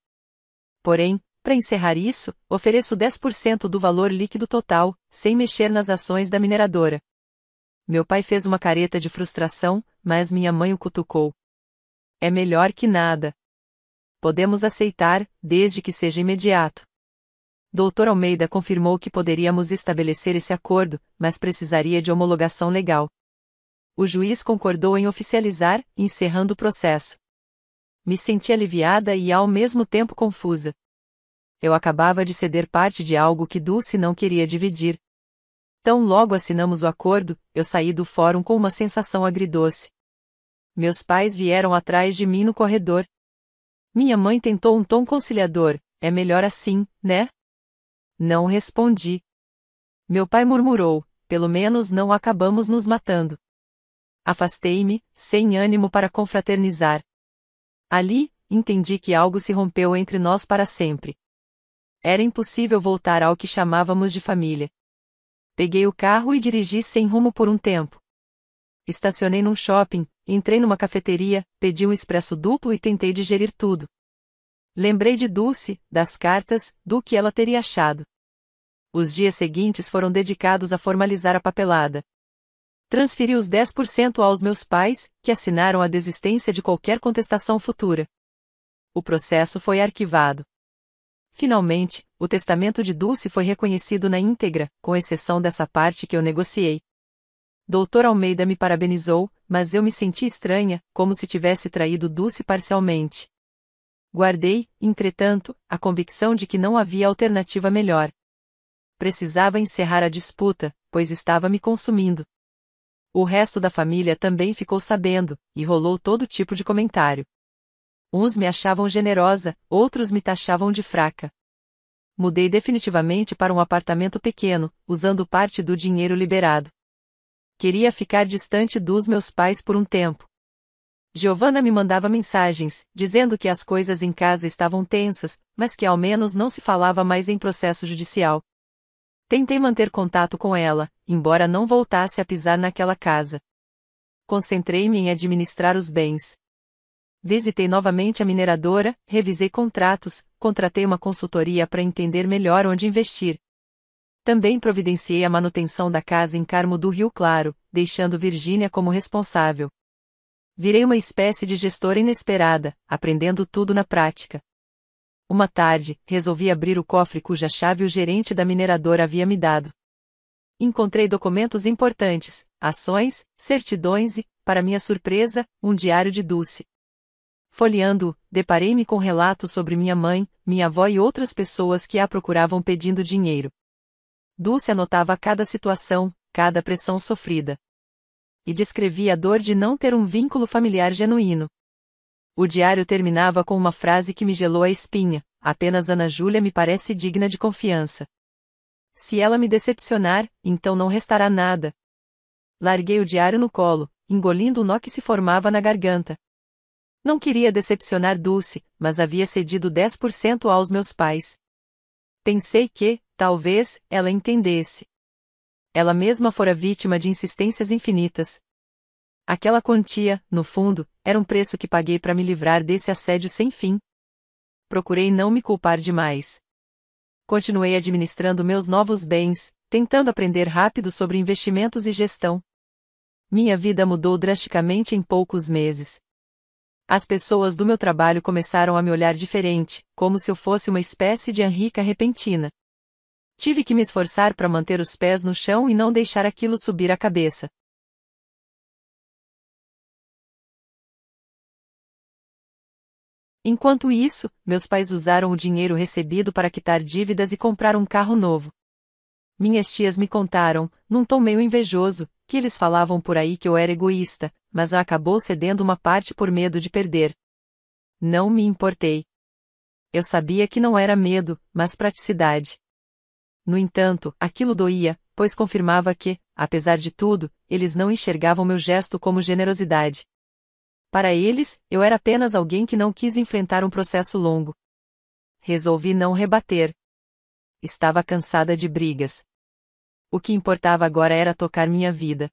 Speaker 1: Porém, para encerrar isso, ofereço 10% do valor líquido total, sem mexer nas ações da mineradora. Meu pai fez uma careta de frustração, mas minha mãe o cutucou. É melhor que nada. Podemos aceitar, desde que seja imediato. Dr. Almeida confirmou que poderíamos estabelecer esse acordo, mas precisaria de homologação legal. O juiz concordou em oficializar, encerrando o processo. Me senti aliviada e ao mesmo tempo confusa. Eu acabava de ceder parte de algo que Dulce não queria dividir. Tão logo assinamos o acordo, eu saí do fórum com uma sensação agridoce. Meus pais vieram atrás de mim no corredor. Minha mãe tentou um tom conciliador: é melhor assim, né? Não respondi. Meu pai murmurou: pelo menos não acabamos nos matando. Afastei-me, sem ânimo para confraternizar. Ali, entendi que algo se rompeu entre nós para sempre. Era impossível voltar ao que chamávamos de família. Peguei o carro e dirigi sem rumo por um tempo. Estacionei num shopping, entrei numa cafeteria, pedi um expresso duplo e tentei digerir tudo. Lembrei de Dulce, das cartas, do que ela teria achado. Os dias seguintes foram dedicados a formalizar a papelada. Transferi os 10% aos meus pais, que assinaram a desistência de qualquer contestação futura. O processo foi arquivado. Finalmente, o testamento de Dulce foi reconhecido na íntegra, com exceção dessa parte que eu negociei. Dr. Almeida me parabenizou, mas eu me senti estranha, como se tivesse traído Dulce parcialmente. Guardei, entretanto, a convicção de que não havia alternativa melhor. Precisava encerrar a disputa, pois estava me consumindo. O resto da família também ficou sabendo, e rolou todo tipo de comentário. Uns me achavam generosa, outros me taxavam de fraca. Mudei definitivamente para um apartamento pequeno, usando parte do dinheiro liberado. Queria ficar distante dos meus pais por um tempo. Giovanna me mandava mensagens, dizendo que as coisas em casa estavam tensas, mas que ao menos não se falava mais em processo judicial. Tentei manter contato com ela, embora não voltasse a pisar naquela casa. Concentrei-me em administrar os bens. Visitei novamente a mineradora, revisei contratos, contratei uma consultoria para entender melhor onde investir. Também providenciei a manutenção da casa em Carmo do Rio Claro, deixando Virgínia como responsável. Virei uma espécie de gestora inesperada, aprendendo tudo na prática. Uma tarde, resolvi abrir o cofre cuja chave o gerente da mineradora havia me dado. Encontrei documentos importantes, ações, certidões e, para minha surpresa, um diário de Dulce. Folheando-o, deparei-me com relatos sobre minha mãe, minha avó e outras pessoas que a procuravam pedindo dinheiro. Dulce anotava cada situação, cada pressão sofrida. E descrevia a dor de não ter um vínculo familiar genuíno. O diário terminava com uma frase que me gelou a espinha: apenas Ana Júlia me parece digna de confiança. Se ela me decepcionar, então não restará nada. Larguei o diário no colo, engolindo o nó que se formava na garganta. Não queria decepcionar Dulce, mas havia cedido 10% aos meus pais. Pensei que, talvez, ela entendesse. Ela mesma fora vítima de insistências infinitas. Aquela quantia, no fundo, era um preço que paguei para me livrar desse assédio sem fim. Procurei não me culpar demais. Continuei administrando meus novos bens, tentando aprender rápido sobre investimentos e gestão. Minha vida mudou drasticamente em poucos meses. As pessoas do meu trabalho começaram a me olhar diferente, como se eu fosse uma espécie de Henrica repentina. Tive que me esforçar para manter os pés no chão e não deixar aquilo subir a cabeça. Enquanto isso, meus pais usaram o dinheiro recebido para quitar dívidas e comprar um carro novo. Minhas tias me contaram, num tom meio invejoso, que eles falavam por aí que eu era egoísta, mas acabou cedendo uma parte por medo de perder. Não me importei. Eu sabia que não era medo, mas praticidade. No entanto, aquilo doía, pois confirmava que, apesar de tudo, eles não enxergavam meu gesto como generosidade. Para eles, eu era apenas alguém que não quis enfrentar um processo longo. Resolvi não rebater. Estava cansada de brigas. O que importava agora era tocar minha vida.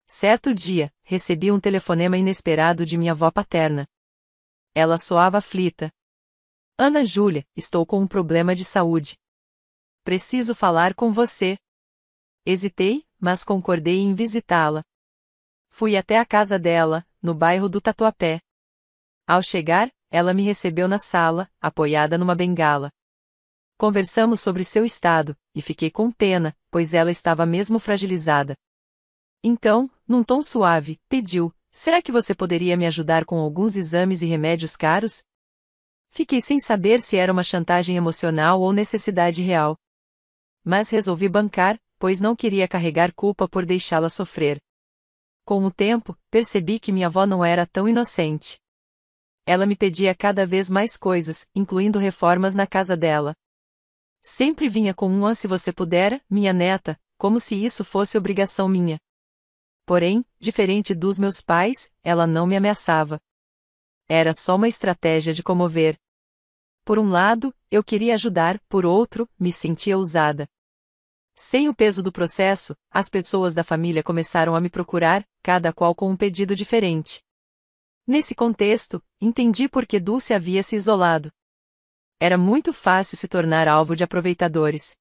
Speaker 1: Certo dia, recebi um telefonema inesperado de minha avó paterna. Ela soava aflita. Ana Júlia, estou com um problema de saúde. Preciso falar com você. Hesitei, mas concordei em visitá-la. Fui até a casa dela, no bairro do Tatuapé. Ao chegar, ela me recebeu na sala, apoiada numa bengala. Conversamos sobre seu estado, e fiquei com pena, pois ela estava mesmo fragilizada. Então, num tom suave, pediu: será que você poderia me ajudar com alguns exames e remédios caros? Fiquei sem saber se era uma chantagem emocional ou necessidade real. Mas resolvi bancar, pois não queria carregar culpa por deixá-la sofrer. Com o tempo, percebi que minha avó não era tão inocente. Ela me pedia cada vez mais coisas, incluindo reformas na casa dela. Sempre vinha com um se você puder, minha neta, como se isso fosse obrigação minha. Porém, diferente dos meus pais, ela não me ameaçava. Era só uma estratégia de comover. Por um lado, eu queria ajudar, por outro, me sentia usada. Sem o peso do processo, as pessoas da família começaram a me procurar, cada qual com um pedido diferente. Nesse contexto, entendi por que Dulce havia se isolado. Era muito fácil se tornar alvo de aproveitadores.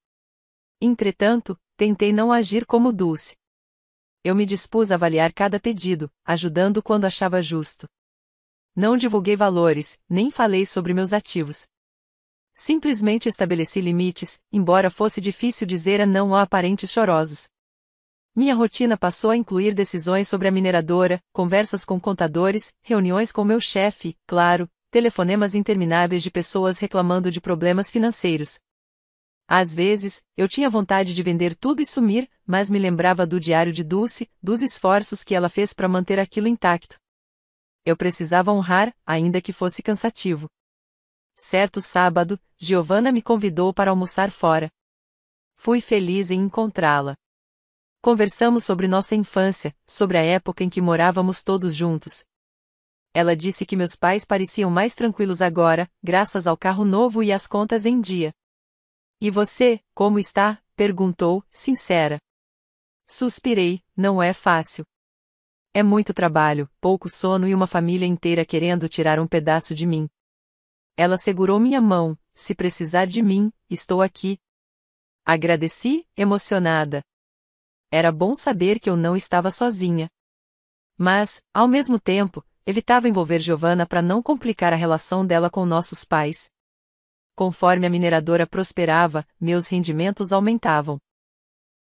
Speaker 1: Entretanto, tentei não agir como Dulce. Eu me dispus a avaliar cada pedido, ajudando quando achava justo. Não divulguei valores, nem falei sobre meus ativos. Simplesmente estabeleci limites, embora fosse difícil dizer não a parentes chorosos. Minha rotina passou a incluir decisões sobre a mineradora, conversas com contadores, reuniões com meu chefe, claro, telefonemas intermináveis de pessoas reclamando de problemas financeiros. Às vezes, eu tinha vontade de vender tudo e sumir, mas me lembrava do diário de Dulce, dos esforços que ela fez para manter aquilo intacto. Eu precisava honrar, ainda que fosse cansativo. Certo sábado, Giovanna me convidou para almoçar fora. Fui feliz em encontrá-la. Conversamos sobre nossa infância, sobre a época em que morávamos todos juntos. Ela disse que meus pais pareciam mais tranquilos agora, graças ao carro novo e às contas em dia. E você, como está? Perguntou, sincera. Suspirei, não é fácil. É muito trabalho, pouco sono e uma família inteira querendo tirar um pedaço de mim. Ela segurou minha mão, se precisar de mim, estou aqui. Agradeci, emocionada. Era bom saber que eu não estava sozinha. Mas, ao mesmo tempo, evitava envolver Giovanna para não complicar a relação dela com nossos pais. Conforme a mineradora prosperava, meus rendimentos aumentavam.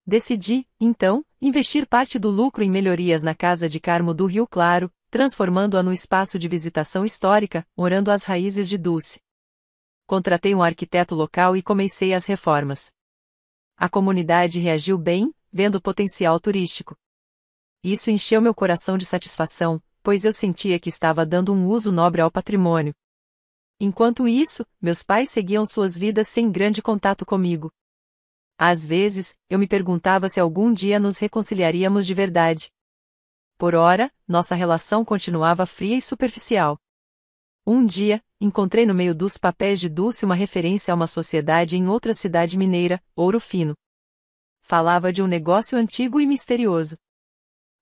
Speaker 1: Decidi, então, investir parte do lucro em melhorias na Casa de Carmo do Rio Claro, transformando-a num espaço de visitação histórica, orando às raízes de Dulce. Contratei um arquiteto local e comecei as reformas. A comunidade reagiu bem, vendo o potencial turístico. Isso encheu meu coração de satisfação, pois eu sentia que estava dando um uso nobre ao patrimônio. Enquanto isso, meus pais seguiam suas vidas sem grande contato comigo. Às vezes, eu me perguntava se algum dia nos reconciliaríamos de verdade. Por ora, nossa relação continuava fria e superficial. Um dia, encontrei no meio dos papéis de Dulce uma referência a uma sociedade em outra cidade mineira, Ouro Fino. Falava de um negócio antigo e misterioso.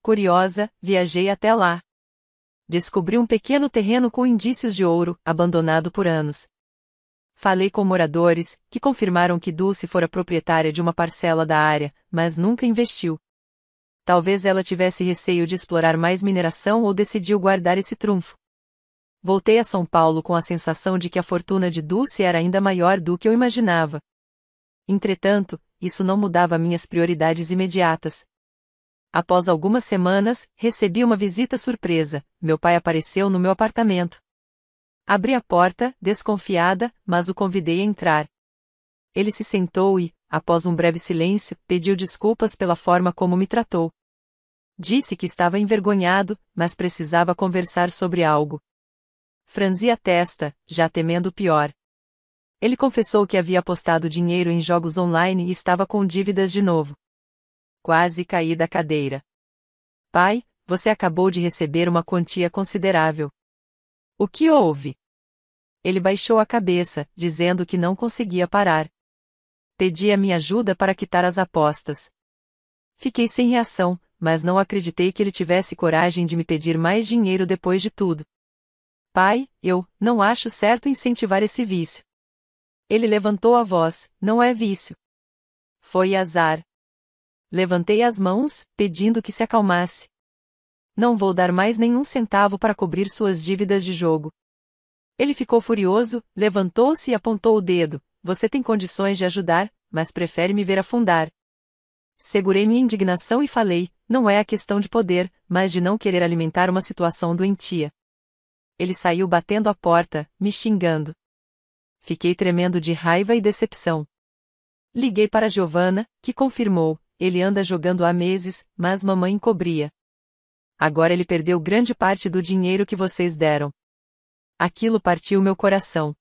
Speaker 1: Curiosa, viajei até lá. Descobri um pequeno terreno com indícios de ouro, abandonado por anos. Falei com moradores, que confirmaram que Dulce fora proprietária de uma parcela da área, mas nunca investiu. Talvez ela tivesse receio de explorar mais mineração ou decidiu guardar esse trunfo. Voltei a São Paulo com a sensação de que a fortuna de Dulce era ainda maior do que eu imaginava. Entretanto, isso não mudava minhas prioridades imediatas. Após algumas semanas, recebi uma visita surpresa. Meu pai apareceu no meu apartamento. Abri a porta, desconfiada, mas o convidei a entrar. Ele se sentou e, após um breve silêncio, pediu desculpas pela forma como me tratou. Disse que estava envergonhado, mas precisava conversar sobre algo. Franzi a testa, já temendo o pior. Ele confessou que havia apostado dinheiro em jogos online e estava com dívidas de novo. Quase caí da cadeira. Pai, você acabou de receber uma quantia considerável. O que houve? Ele baixou a cabeça, dizendo que não conseguia parar. Pedi a minha ajuda para quitar as apostas. Fiquei sem reação, mas não acreditei que ele tivesse coragem de me pedir mais dinheiro depois de tudo. Pai, eu não acho certo incentivar esse vício. Ele levantou a voz, não é vício. Foi azar. Levantei as mãos, pedindo que se acalmasse. Não vou dar mais nenhum centavo para cobrir suas dívidas de jogo. Ele ficou furioso, levantou-se e apontou o dedo. Você tem condições de ajudar, mas prefere me ver afundar. Segurei minha indignação e falei, não é a questão de poder, mas de não querer alimentar uma situação doentia. Ele saiu batendo a porta, me xingando. Fiquei tremendo de raiva e decepção. Liguei para Giovanna, que confirmou, ele anda jogando há meses, mas mamãe encobria. Agora ele perdeu grande parte do dinheiro que vocês deram. Aquilo partiu meu coração.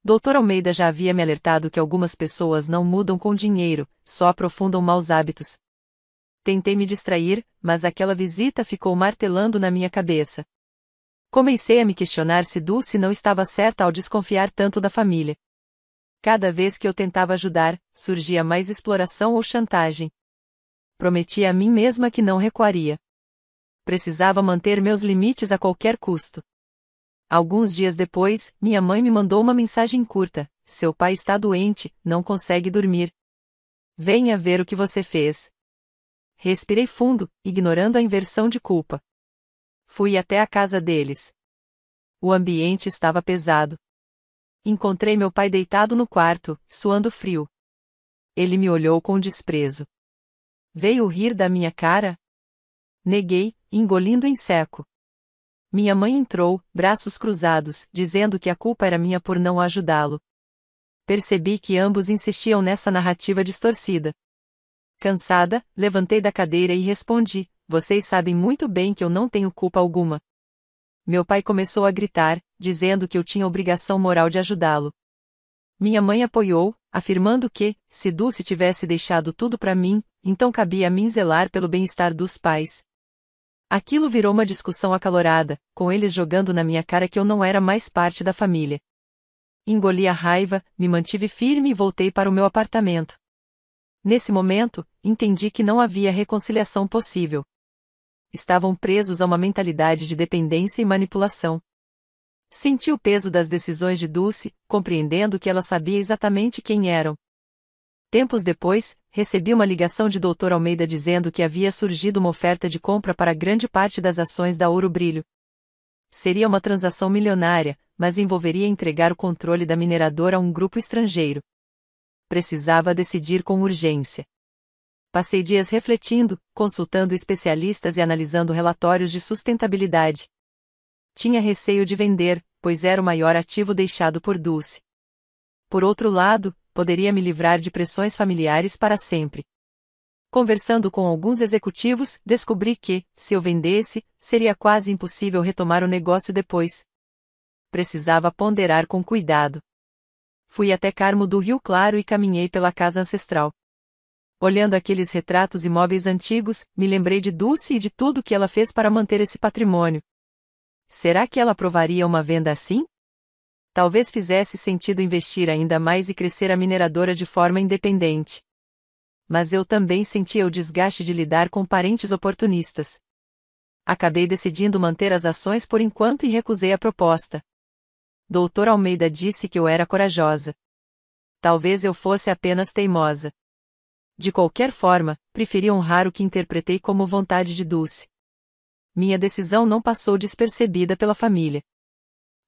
Speaker 1: Dr. Almeida já havia me alertado que algumas pessoas não mudam com dinheiro, só aprofundam maus hábitos. Tentei me distrair, mas aquela visita ficou martelando na minha cabeça. Comecei a me questionar se Dulce não estava certa ao desconfiar tanto da família. Cada vez que eu tentava ajudar, surgia mais exploração ou chantagem. Prometi a mim mesma que não recuaria. Precisava manter meus limites a qualquer custo. Alguns dias depois, minha mãe me mandou uma mensagem curta: seu pai está doente, não consegue dormir. Venha ver o que você fez. Respirei fundo, ignorando a inversão de culpa. Fui até a casa deles. O ambiente estava pesado. Encontrei meu pai deitado no quarto, suando frio. Ele me olhou com desprezo. Veio rir da minha cara? Neguei, engolindo em seco. Minha mãe entrou, braços cruzados, dizendo que a culpa era minha por não ajudá-lo. Percebi que ambos insistiam nessa narrativa distorcida. Cansada, levantei da cadeira e respondi: vocês sabem muito bem que eu não tenho culpa alguma. Meu pai começou a gritar, dizendo que eu tinha obrigação moral de ajudá-lo. Minha mãe apoiou, afirmando que, se Dulce tivesse deixado tudo para mim, então cabia a mim zelar pelo bem-estar dos pais. Aquilo virou uma discussão acalorada, com eles jogando na minha cara que eu não era mais parte da família. Engoli a raiva, me mantive firme e voltei para o meu apartamento. Nesse momento, entendi que não havia reconciliação possível. Estavam presos a uma mentalidade de dependência e manipulação. Senti o peso das decisões de Dulce, compreendendo que ela sabia exatamente quem eram. Tempos depois, recebi uma ligação de Dr. Almeida dizendo que havia surgido uma oferta de compra para grande parte das ações da Ouro Brilho. Seria uma transação milionária, mas envolveria entregar o controle da mineradora a um grupo estrangeiro. Precisava decidir com urgência. Passei dias refletindo, consultando especialistas e analisando relatórios de sustentabilidade. Tinha receio de vender, pois era o maior ativo deixado por Dulce. Por outro lado, poderia me livrar de pressões familiares para sempre. Conversando com alguns executivos, descobri que, se eu vendesse, seria quase impossível retomar o negócio depois. Precisava ponderar com cuidado. Fui até Carmo do Rio Claro e caminhei pela casa ancestral. Olhando aqueles retratos e móveis antigos, me lembrei de Dulce e de tudo que ela fez para manter esse patrimônio. Será que ela aprovaria uma venda assim? Talvez fizesse sentido investir ainda mais e crescer a mineradora de forma independente. Mas eu também sentia o desgaste de lidar com parentes oportunistas. Acabei decidindo manter as ações por enquanto e recusei a proposta. Dr. Almeida disse que eu era corajosa. Talvez eu fosse apenas teimosa. De qualquer forma, preferi honrar o que interpretei como vontade de Dulce. Minha decisão não passou despercebida pela família.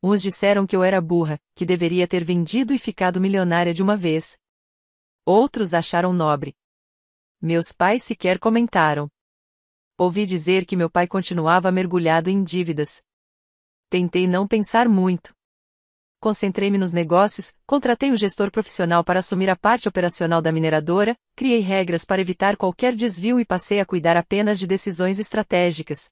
Speaker 1: Uns disseram que eu era burra, que deveria ter vendido e ficado milionária de uma vez. Outros acharam nobre. Meus pais sequer comentaram. Ouvi dizer que meu pai continuava mergulhado em dívidas. Tentei não pensar muito. Concentrei-me nos negócios, contratei um gestor profissional para assumir a parte operacional da mineradora, criei regras para evitar qualquer desvio e passei a cuidar apenas de decisões estratégicas.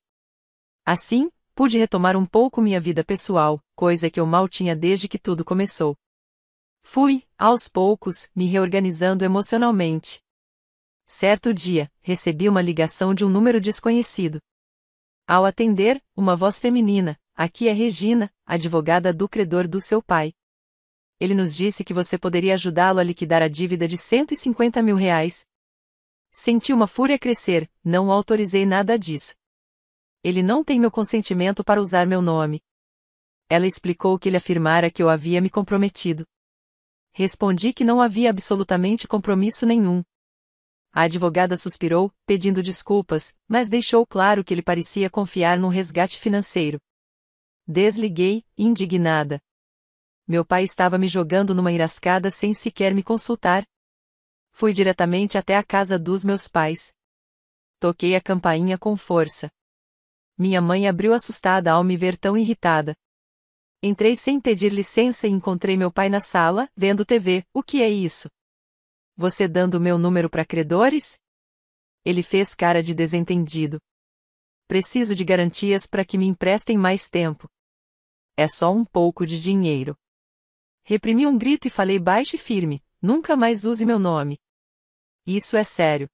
Speaker 1: Assim, pude retomar um pouco minha vida pessoal, coisa que eu mal tinha desde que tudo começou. Fui, aos poucos, me reorganizando emocionalmente. Certo dia, recebi uma ligação de um número desconhecido. Ao atender, uma voz feminina: "Aqui é Regina, advogada do credor do seu pai. Ele nos disse que você poderia ajudá-lo a liquidar a dívida de R$ 150 mil. Senti uma fúria crescer, não autorizei nada disso. Ele não tem meu consentimento para usar meu nome. Ela explicou que ele afirmara que eu havia me comprometido. Respondi que não havia absolutamente compromisso nenhum. A advogada suspirou, pedindo desculpas, mas deixou claro que ele parecia confiar num resgate financeiro. Desliguei, indignada. Meu pai estava me jogando numa enrascada sem sequer me consultar. Fui diretamente até a casa dos meus pais. Toquei a campainha com força. Minha mãe abriu assustada ao me ver tão irritada. Entrei sem pedir licença e encontrei meu pai na sala, vendo TV. "O que é isso? Você dando meu número para credores?" Ele fez cara de desentendido. "Preciso de garantias para que me emprestem mais tempo. É só um pouco de dinheiro." Reprimi um grito e falei baixo e firme: "Nunca mais use meu nome. Isso é sério.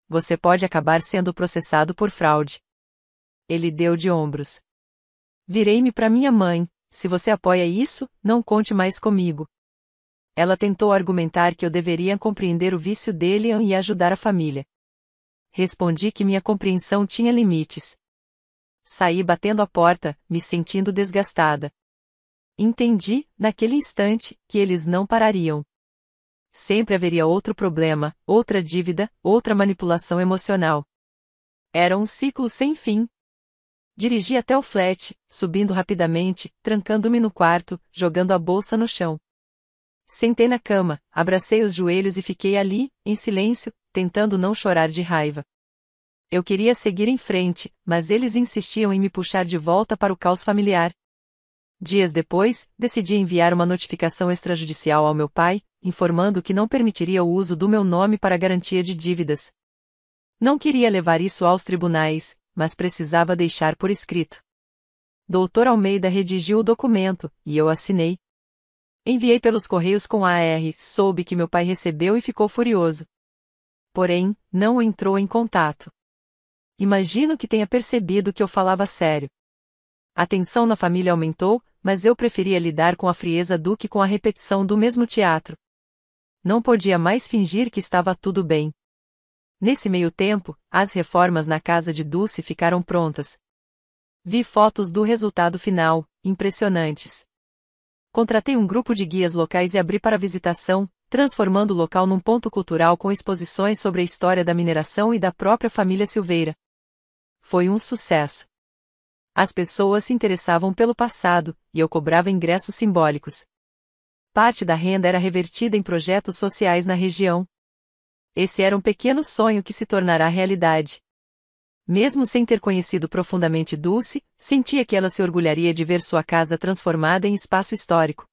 Speaker 1: Você pode acabar sendo processado por fraude." Ele deu de ombros. Virei-me para minha mãe: "Se você apoia isso, não conte mais comigo." Ela tentou argumentar que eu deveria compreender o vício dele e ajudar a família. Respondi que minha compreensão tinha limites. Saí batendo a porta, me sentindo desgastada. Entendi, naquele instante, que eles não parariam. Sempre haveria outro problema, outra dívida, outra manipulação emocional. Era um ciclo sem fim. Dirigi até o flat, subindo rapidamente, trancando-me no quarto, jogando a bolsa no chão. Sentei na cama, abracei os joelhos e fiquei ali, em silêncio, tentando não chorar de raiva. Eu queria seguir em frente, mas eles insistiam em me puxar de volta para o caos familiar. Dias depois, decidi enviar uma notificação extrajudicial ao meu pai, informando que não permitiria o uso do meu nome para garantia de dívidas. Não queria levar isso aos tribunais, mas precisava deixar por escrito. Dr. Almeida redigiu o documento, e eu assinei. Enviei pelos correios com AR, soube que meu pai recebeu e ficou furioso. Porém, não entrou em contato. Imagino que tenha percebido que eu falava sério. A tensão na família aumentou, mas eu preferia lidar com a frieza do que com a repetição do mesmo teatro. Não podia mais fingir que estava tudo bem. Nesse meio tempo, as reformas na casa de Dulce ficaram prontas. Vi fotos do resultado final, impressionantes. Contratei um grupo de guias locais e abri para visitação, transformando o local num ponto cultural com exposições sobre a história da mineração e da própria família Silveira. Foi um sucesso. As pessoas se interessavam pelo passado, e eu cobrava ingressos simbólicos. Parte da renda era revertida em projetos sociais na região. Esse era um pequeno sonho que se tornará realidade. Mesmo sem ter conhecido profundamente Dulce, sentia que ela se orgulharia de ver sua casa transformada em espaço histórico.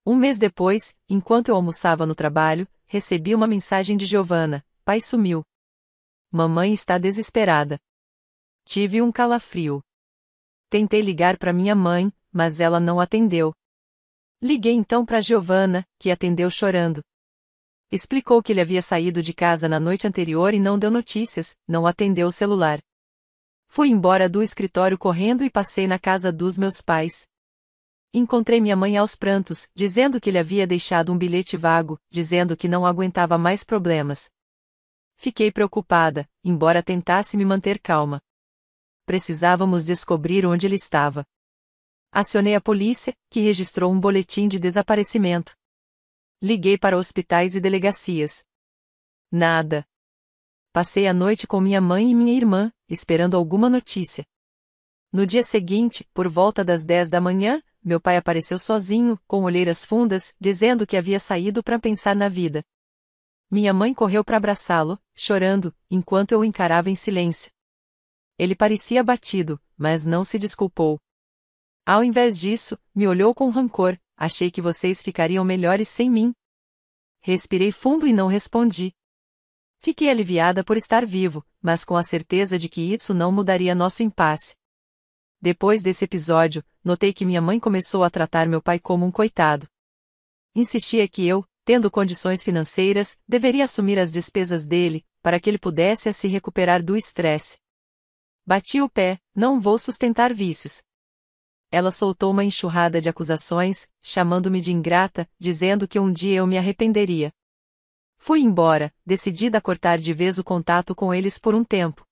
Speaker 1: Um mês depois, enquanto eu almoçava no trabalho, recebi uma mensagem de Giovanna: pai sumiu. Mamãe está desesperada. Tive um calafrio. Tentei ligar para minha mãe, mas ela não atendeu. Liguei então para Giovanna, que atendeu chorando. Explicou que ele havia saído de casa na noite anterior e não deu notícias, não atendeu o celular. Fui embora do escritório correndo e passei na casa dos meus pais. Encontrei minha mãe aos prantos, dizendo que ele havia deixado um bilhete vago, dizendo que não aguentava mais problemas. Fiquei preocupada, embora tentasse me manter calma. Precisávamos descobrir onde ele estava. Acionei a polícia, que registrou um boletim de desaparecimento. Liguei para hospitais e delegacias. Nada. Passei a noite com minha mãe e minha irmã, esperando alguma notícia. No dia seguinte, por volta das 10 da manhã, meu pai apareceu sozinho, com olheiras fundas, dizendo que havia saído para pensar na vida. Minha mãe correu para abraçá-lo, chorando, enquanto eu o encarava em silêncio. Ele parecia abatido, mas não se desculpou. Ao invés disso, me olhou com rancor: achei que vocês ficariam melhores sem mim. Respirei fundo e não respondi. Fiquei aliviada por estar vivo, mas com a certeza de que isso não mudaria nosso impasse. Depois desse episódio, notei que minha mãe começou a tratar meu pai como um coitado. Insistia que eu, tendo condições financeiras, deveria assumir as despesas dele, para que ele pudesse se recuperar do estresse. Bati o pé: não vou sustentar vícios. Ela soltou uma enxurrada de acusações, chamando-me de ingrata, dizendo que um dia eu me arrependeria. Fui embora, decidida a cortar de vez o contato com eles por um tempo.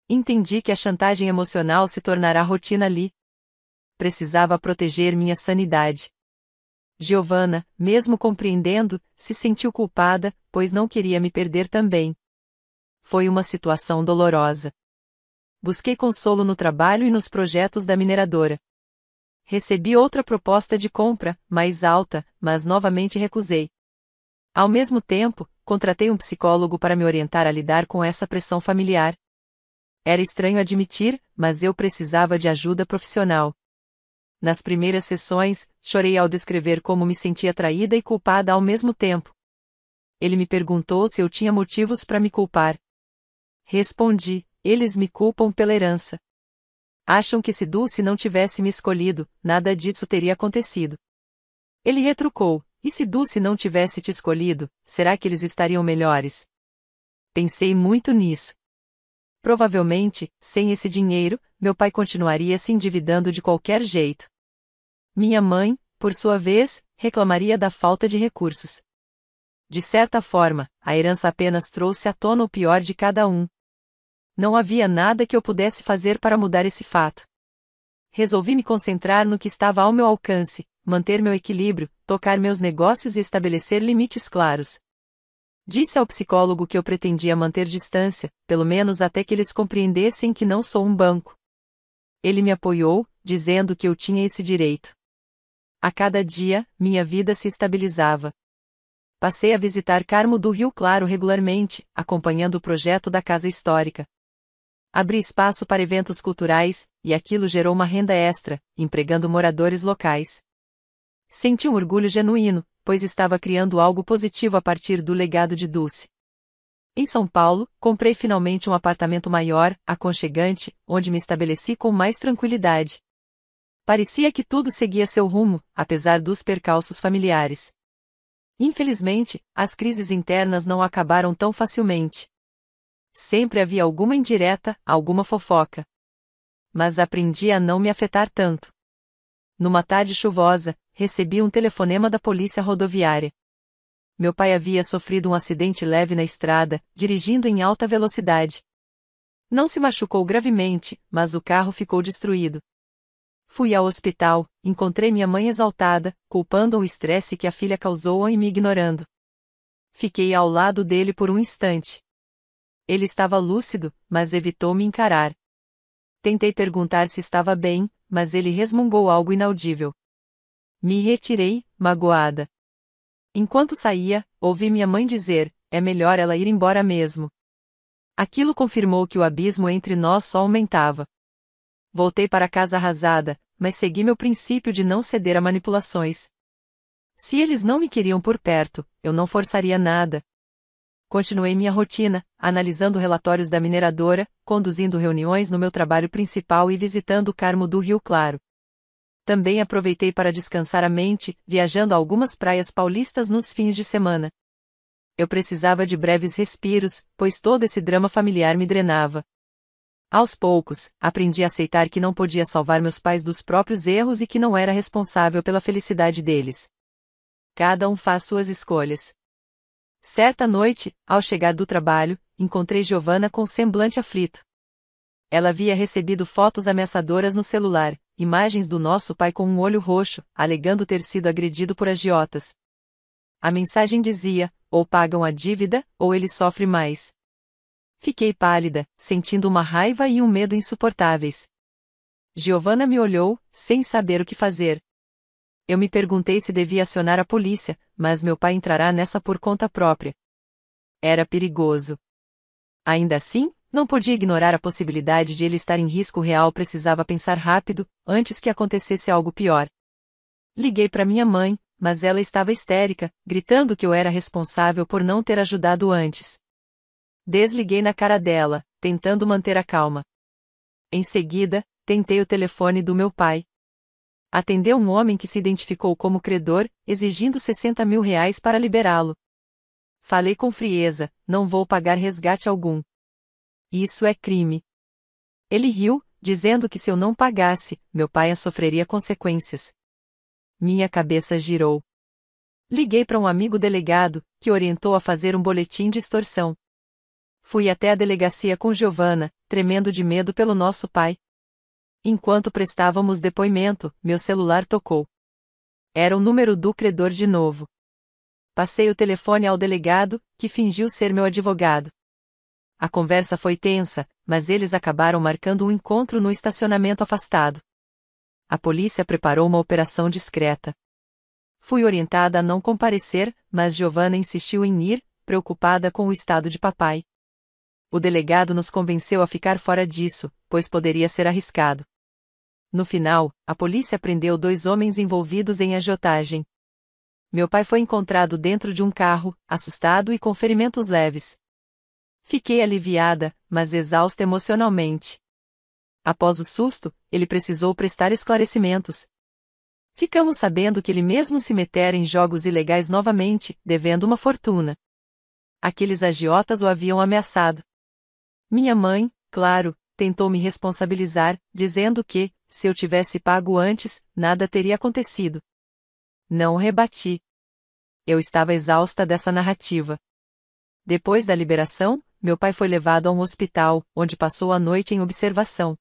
Speaker 1: Entendi que a chantagem emocional se tornará rotina ali. Precisava proteger minha sanidade. Giovanna, mesmo compreendendo, se sentiu culpada, pois não queria me perder também. Foi uma situação dolorosa. Busquei consolo no trabalho e nos projetos da mineradora. Recebi outra proposta de compra, mais alta, mas novamente recusei. Ao mesmo tempo, contratei um psicólogo para me orientar a lidar com essa pressão familiar. Era estranho admitir, mas eu precisava de ajuda profissional. Nas primeiras sessões, chorei ao descrever como me sentia traída e culpada ao mesmo tempo. Ele me perguntou se eu tinha motivos para me culpar. Respondi: eles me culpam pela herança. Acham que se Dulce não tivesse me escolhido, nada disso teria acontecido. Ele retrucou: e se Dulce não tivesse te escolhido, será que eles estariam melhores? Pensei muito nisso. Provavelmente, sem esse dinheiro, meu pai continuaria se endividando de qualquer jeito. Minha mãe, por sua vez, reclamaria da falta de recursos. De certa forma, a herança apenas trouxe à tona o pior de cada um. Não havia nada que eu pudesse fazer para mudar esse fato. Resolvi me concentrar no que estava ao meu alcance, manter meu equilíbrio, tocar meus negócios e estabelecer limites claros. Disse ao psicólogo que eu pretendia manter distância, pelo menos até que eles compreendessem que não sou um banco. Ele me apoiou, dizendo que eu tinha esse direito. A cada dia, minha vida se estabilizava. Passei a visitar Carmo do Rio Claro regularmente, acompanhando o projeto da Casa Histórica. Abri espaço para eventos culturais, e aquilo gerou uma renda extra, empregando moradores locais. Senti um orgulho genuíno, pois estava criando algo positivo a partir do legado de Dulce. Em São Paulo, comprei finalmente um apartamento maior, aconchegante, onde me estabeleci com mais tranquilidade. Parecia que tudo seguia seu rumo, apesar dos percalços familiares. Infelizmente, as crises internas não acabaram tão facilmente. Sempre havia alguma indireta, alguma fofoca. Mas aprendi a não me afetar tanto. Numa tarde chuvosa, recebi um telefonema da polícia rodoviária. Meu pai havia sofrido um acidente leve na estrada, dirigindo em alta velocidade. Não se machucou gravemente, mas o carro ficou destruído. Fui ao hospital, encontrei minha mãe exaltada, culpando o estresse que a filha causou e me ignorando. Fiquei ao lado dele por um instante. Ele estava lúcido, mas evitou me encarar. Tentei perguntar se estava bem, mas ele resmungou algo inaudível. Me retirei, magoada. Enquanto saía, ouvi minha mãe dizer: é melhor ela ir embora mesmo. Aquilo confirmou que o abismo entre nós só aumentava. Voltei para casa arrasada, mas segui meu princípio de não ceder a manipulações. Se eles não me queriam por perto, eu não forçaria nada. Continuei minha rotina, analisando relatórios da mineradora, conduzindo reuniões no meu trabalho principal e visitando o Carmo do Rio Claro. Também aproveitei para descansar a mente, viajando a algumas praias paulistas nos fins de semana. Eu precisava de breves respiros, pois todo esse drama familiar me drenava. Aos poucos, aprendi a aceitar que não podia salvar meus pais dos próprios erros e que não era responsável pela felicidade deles. Cada um faz suas escolhas. Certa noite, ao chegar do trabalho, encontrei Giovanna com semblante aflito. Ela havia recebido fotos ameaçadoras no celular, imagens do nosso pai com um olho roxo, alegando ter sido agredido por agiotas. A mensagem dizia: ou pagam a dívida, ou ele sofre mais. Fiquei pálida, sentindo uma raiva e um medo insuportáveis. Giovanna me olhou, sem saber o que fazer. Eu me perguntei se devia acionar a polícia, mas meu pai entrará nessa por conta própria. Era perigoso. Ainda assim, não podia ignorar a possibilidade de ele estar em risco real. Precisava pensar rápido, antes que acontecesse algo pior. Liguei para minha mãe, mas ela estava histérica, gritando que eu era responsável por não ter ajudado antes. Desliguei na cara dela, tentando manter a calma. Em seguida, tentei o telefone do meu pai. Atendeu um homem que se identificou como credor, exigindo R$ 60.000 para liberá-lo. Falei com frieza: não vou pagar resgate algum. Isso é crime. Ele riu, dizendo que se eu não pagasse, meu pai sofreria consequências. Minha cabeça girou. Liguei para um amigo delegado, que orientou a fazer um boletim de extorsão. Fui até a delegacia com Giovanna, tremendo de medo pelo nosso pai. Enquanto prestávamos depoimento, meu celular tocou. Era o número do credor de novo. Passei o telefone ao delegado, que fingiu ser meu advogado. A conversa foi tensa, mas eles acabaram marcando um encontro no estacionamento afastado. A polícia preparou uma operação discreta. Fui orientada a não comparecer, mas Giovanna insistiu em ir, preocupada com o estado de papai. O delegado nos convenceu a ficar fora disso, pois poderia ser arriscado. No final, a polícia prendeu 2 homens envolvidos em agiotagem. Meu pai foi encontrado dentro de um carro, assustado e com ferimentos leves. Fiquei aliviada, mas exausta emocionalmente. Após o susto, ele precisou prestar esclarecimentos. Ficamos sabendo que ele mesmo se metera em jogos ilegais novamente, devendo uma fortuna. Aqueles agiotas o haviam ameaçado. Minha mãe, claro, tentou me responsabilizar, dizendo que, se eu tivesse pago antes, nada teria acontecido. Não rebati. Eu estava exausta dessa narrativa. Depois da liberação, meu pai foi levado a um hospital, onde passou a noite em observação.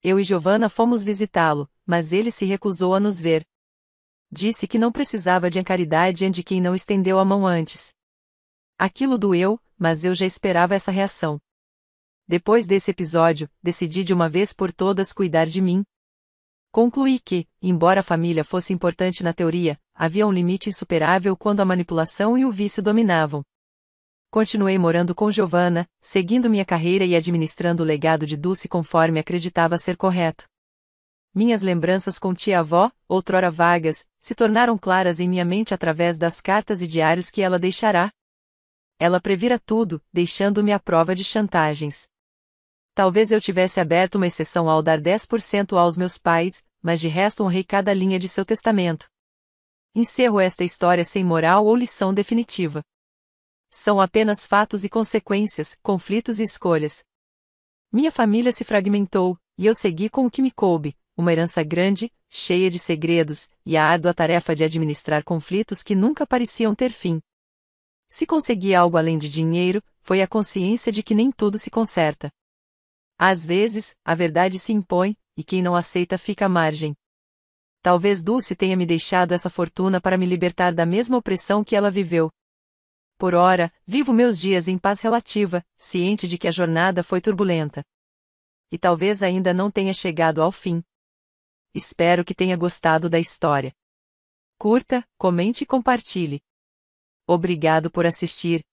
Speaker 1: Eu e Giovanna fomos visitá-lo, mas ele se recusou a nos ver. Disse que não precisava de caridade de quem não estendeu a mão antes. Aquilo doeu, mas eu já esperava essa reação. Depois desse episódio, decidi de uma vez por todas cuidar de mim. Concluí que, embora a família fosse importante na teoria, havia um limite insuperável quando a manipulação e o vício dominavam. Continuei morando com Giovanna, seguindo minha carreira e administrando o legado de Dulce conforme acreditava ser correto. Minhas lembranças com tia-avó, outrora vagas, se tornaram claras em minha mente através das cartas e diários que ela deixará. Ela previra tudo, deixando-me à prova de chantagens. Talvez eu tivesse aberto uma exceção ao dar 10% aos meus pais, mas de resto honrei cada linha de seu testamento. Encerro esta história sem moral ou lição definitiva. São apenas fatos e consequências, conflitos e escolhas. Minha família se fragmentou, e eu segui com o que me coube, uma herança grande, cheia de segredos, e a árdua tarefa de administrar conflitos que nunca pareciam ter fim. Se consegui algo além de dinheiro, foi a consciência de que nem tudo se conserta. Às vezes, a verdade se impõe, e quem não aceita fica à margem. Talvez Dulce tenha me deixado essa fortuna para me libertar da mesma opressão que ela viveu. Por ora, vivo meus dias em paz relativa, ciente de que a jornada foi turbulenta. E talvez ainda não tenha chegado ao fim. Espero que tenha gostado da história. Curta, comente e compartilhe. Obrigado por assistir.